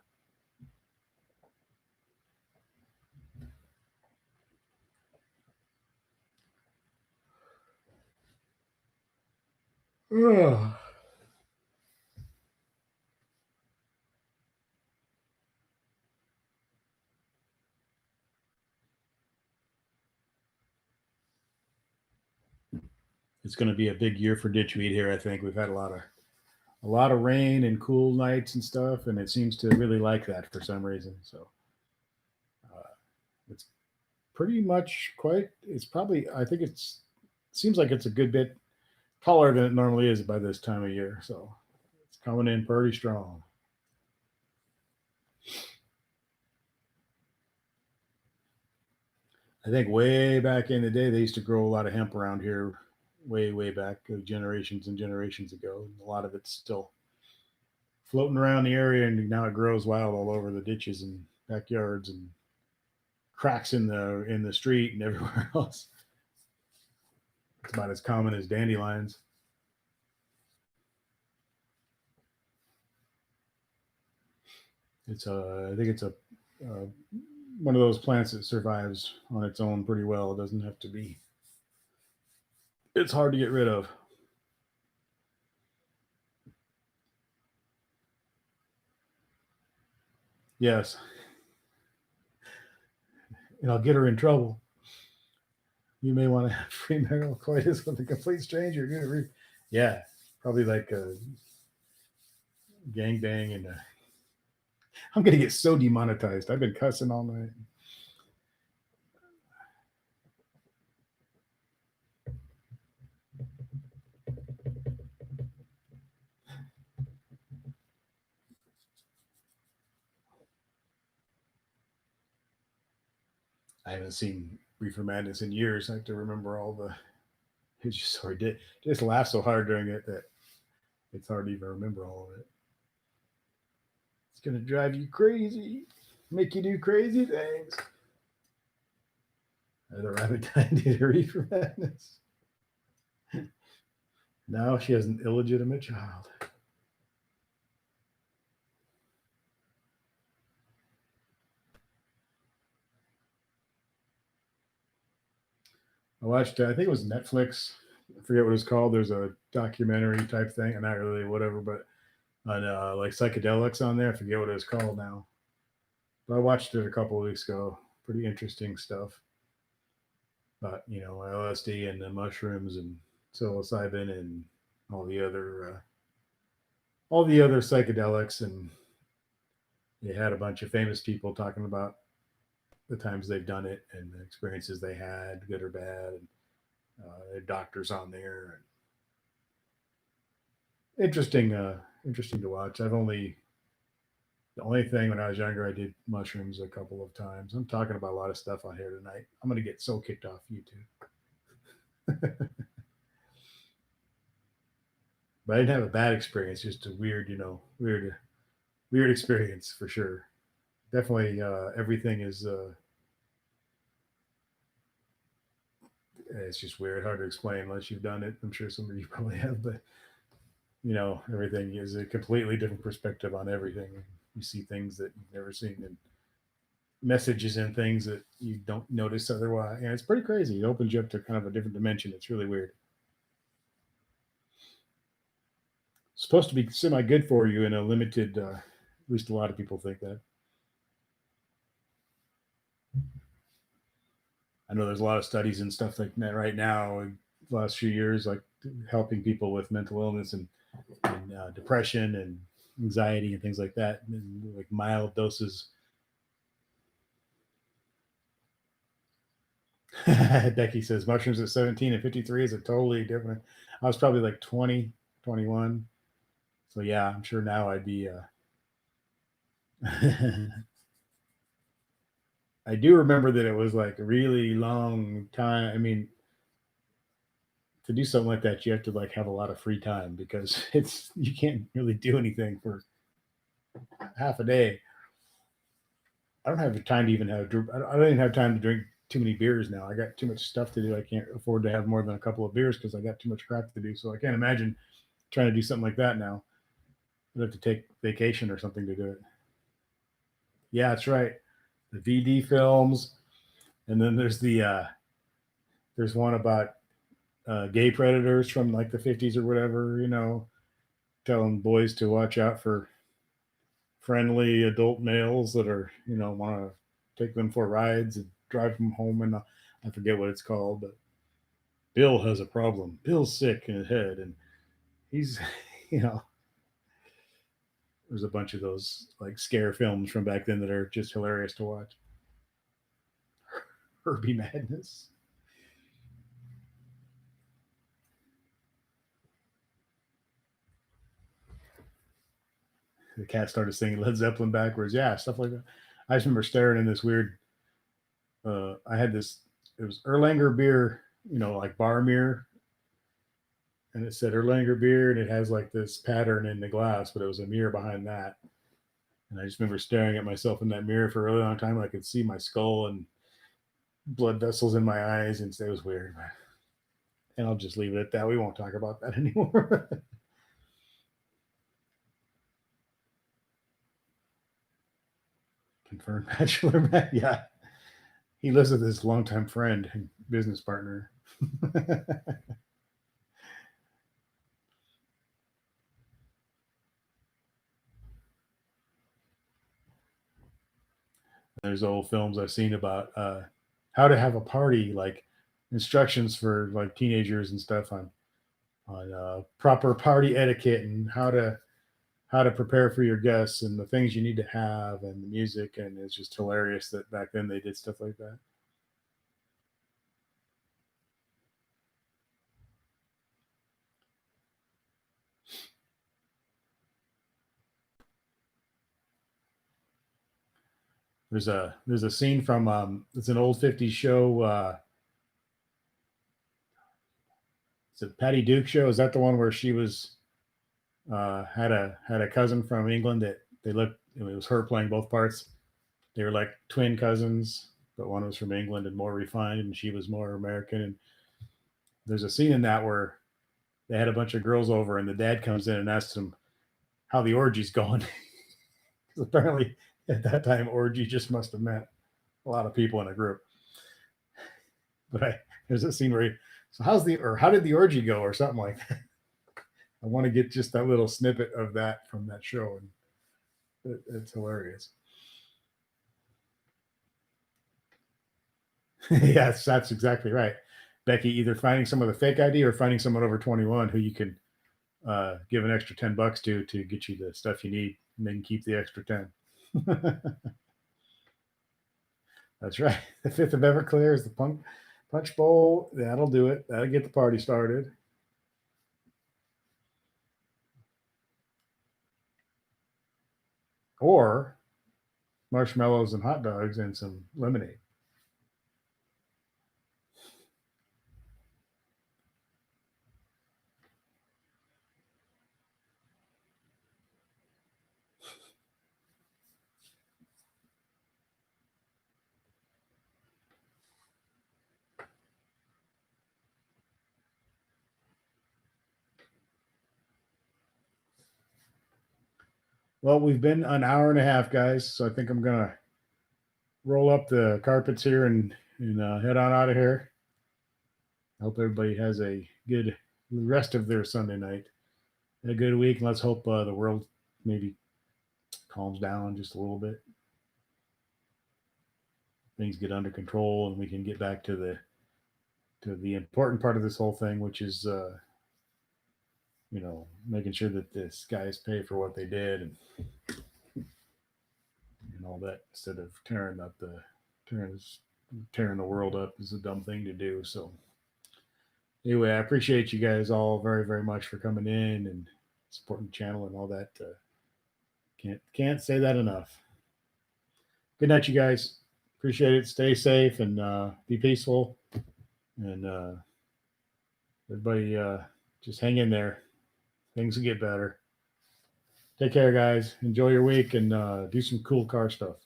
Ugh. It's going to be a big year for ditchweed here. I think we've had a lot of rain and cool nights and stuff, and it seems to really like that for some reason. So it's pretty much quite. It's probably. I think it seems like it's a good bit taller than it normally is by this time of year. So it's coming in pretty strong. I think way back in the day, they used to grow a lot of hemp around here, way back, generations and generations ago. A lot of it's still floating around the area, and now it grows wild all over the ditches and backyards and cracks in the street and everywhere else. It's about as common as dandelions. I think it's a one of those plants that survives on its own pretty well. It doesn't have to be. It's hard to get rid of. Yes. And I'll get her in trouble. You may want to have premarital coitus with a complete stranger. Yeah, probably like a gangbang and I'm gonna get so demonetized. I've been cussing all night. I haven't seen Reefer Madness in years. I have to remember all the. It's just hard to just laugh so hard during it that it's hard to even remember all of it. It's gonna drive you crazy, make you do crazy things. The rabbit died due to Reefer Madness. Now she has an illegitimate child. I watched, I think it was Netflix. I forget what it's called. There's a documentary type thing, and not really whatever, but on like psychedelics on there. I forget what it's called now. But I watched it a couple of weeks ago. Pretty interesting stuff. But LSD and the mushrooms and psilocybin and all the other psychedelics, and they had a bunch of famous people talking about the times they've done it and the experiences they had, good or bad, and doctors on there. Interesting, interesting to watch. The only thing when I was younger, I did mushrooms a couple of times. I'm talking about a lot of stuff on here tonight. I'm gonna get so kicked off YouTube, but I didn't have a bad experience. Just a weird, weird experience for sure. Definitely, everything is. It's just weird, hard to explain unless you've done it. I'm sure some of you probably have, but everything is a completely different perspective on everything. You see things that you've never seen, and messages and things that you don't notice otherwise. And it's pretty crazy. It opens you up to kind of a different dimension. It's really weird. It's supposed to be semi good for you in a limited. At least a lot of people think that. I know there's a lot of studies and stuff like that right now. In the last few years, like helping people with mental illness and depression and anxiety and things like that, and like mild doses. Becky says mushrooms at 17 and 53 is a totally different. I was probably like 20, 21. So yeah, I'm sure now I'd be. I do remember that it was like a really long time. I mean, to do something like that, you have to like have a lot of free time because it's you can't really do anything for half a day. I don't have the time to even have. I don't even have time to drink too many beers now. I got too much stuff to do. I can't afford to have more than a couple of beers because I got too much crap to do. So I can't imagine trying to do something like that now. I'd have to take vacation or something to do it. Yeah, that's right. The VD films, and then there's one about gay predators from like the 50s or whatever. Telling boys to watch out for friendly adult males that are want to take them for rides and drive them home. And I forget what it's called, but Bill has a problem. Bill's sick in his head, and he's you know there's a bunch of those like scare films from back then that are just hilarious to watch. Herbie Madness. The cat started singing Led Zeppelin backwards. Yeah, stuff like that. I just remember staring in this weird. I had this. It was Erlanger beer, like bar mirror, and it said Erlanger beer, and it has like this pattern in the glass, but it was a mirror behind that. And I just remember staring at myself in that mirror for a really long time. I could see my skull and blood vessels in my eyes, and it was weird. And I'll just leave it at that. We won't talk about that anymore. Confirmed bachelor, Matt. Yeah, he lives with his longtime friend and business partner. There's old films I've seen about how to have a party, like instructions for like teenagers and stuff on proper party etiquette and how to prepare for your guests and the things you need to have and the music. And it's just hilarious that back then they did stuff like that. There's a scene from it's an old 50s show. It's a Patty Duke show. Is that the one where she was had a cousin from England that they looked? It was her playing both parts. They were like twin cousins, but one was from England and more refined, and she was more American. And there's a scene in that where they had a bunch of girls over, and the dad comes in and asks them how the orgy's going. Because apparently at that time, orgy just must have meant a lot of people in a group. But there's a scene where so how did the orgy go or something like that. I want to get just that little snippet of that from that show, and it's hilarious. Yes, that's exactly right. Becky, either finding someone with a fake ID or finding someone over 21 who you can give an extra $10 to get you the stuff you need, and then keep the extra 10. That's right. The 5th of Everclear is the punch bowl. That'll do it. That'll get the party started. Or marshmallows and hot dogs and some lemonade. Well, we've been an hour and a half, guys. So I think I'm going to roll up the carpets here and head on out of here. I hope everybody has a good rest of their Sunday night. A good week. And let's hope the world maybe calms down just a little bit. Things get under control and we can get back to the important part of this whole thing, which is making sure that the guys pay for what they did and all that, instead of tearing the world up is a dumb thing to do. So anyway, I appreciate you guys all very, very much for coming in and supporting the channel and all that. Can't say that enough. Good night, you guys. Appreciate it. Stay safe and be peaceful. And everybody just hang in there. Things will get better. Take care, guys. Enjoy your week and do some cool car stuff.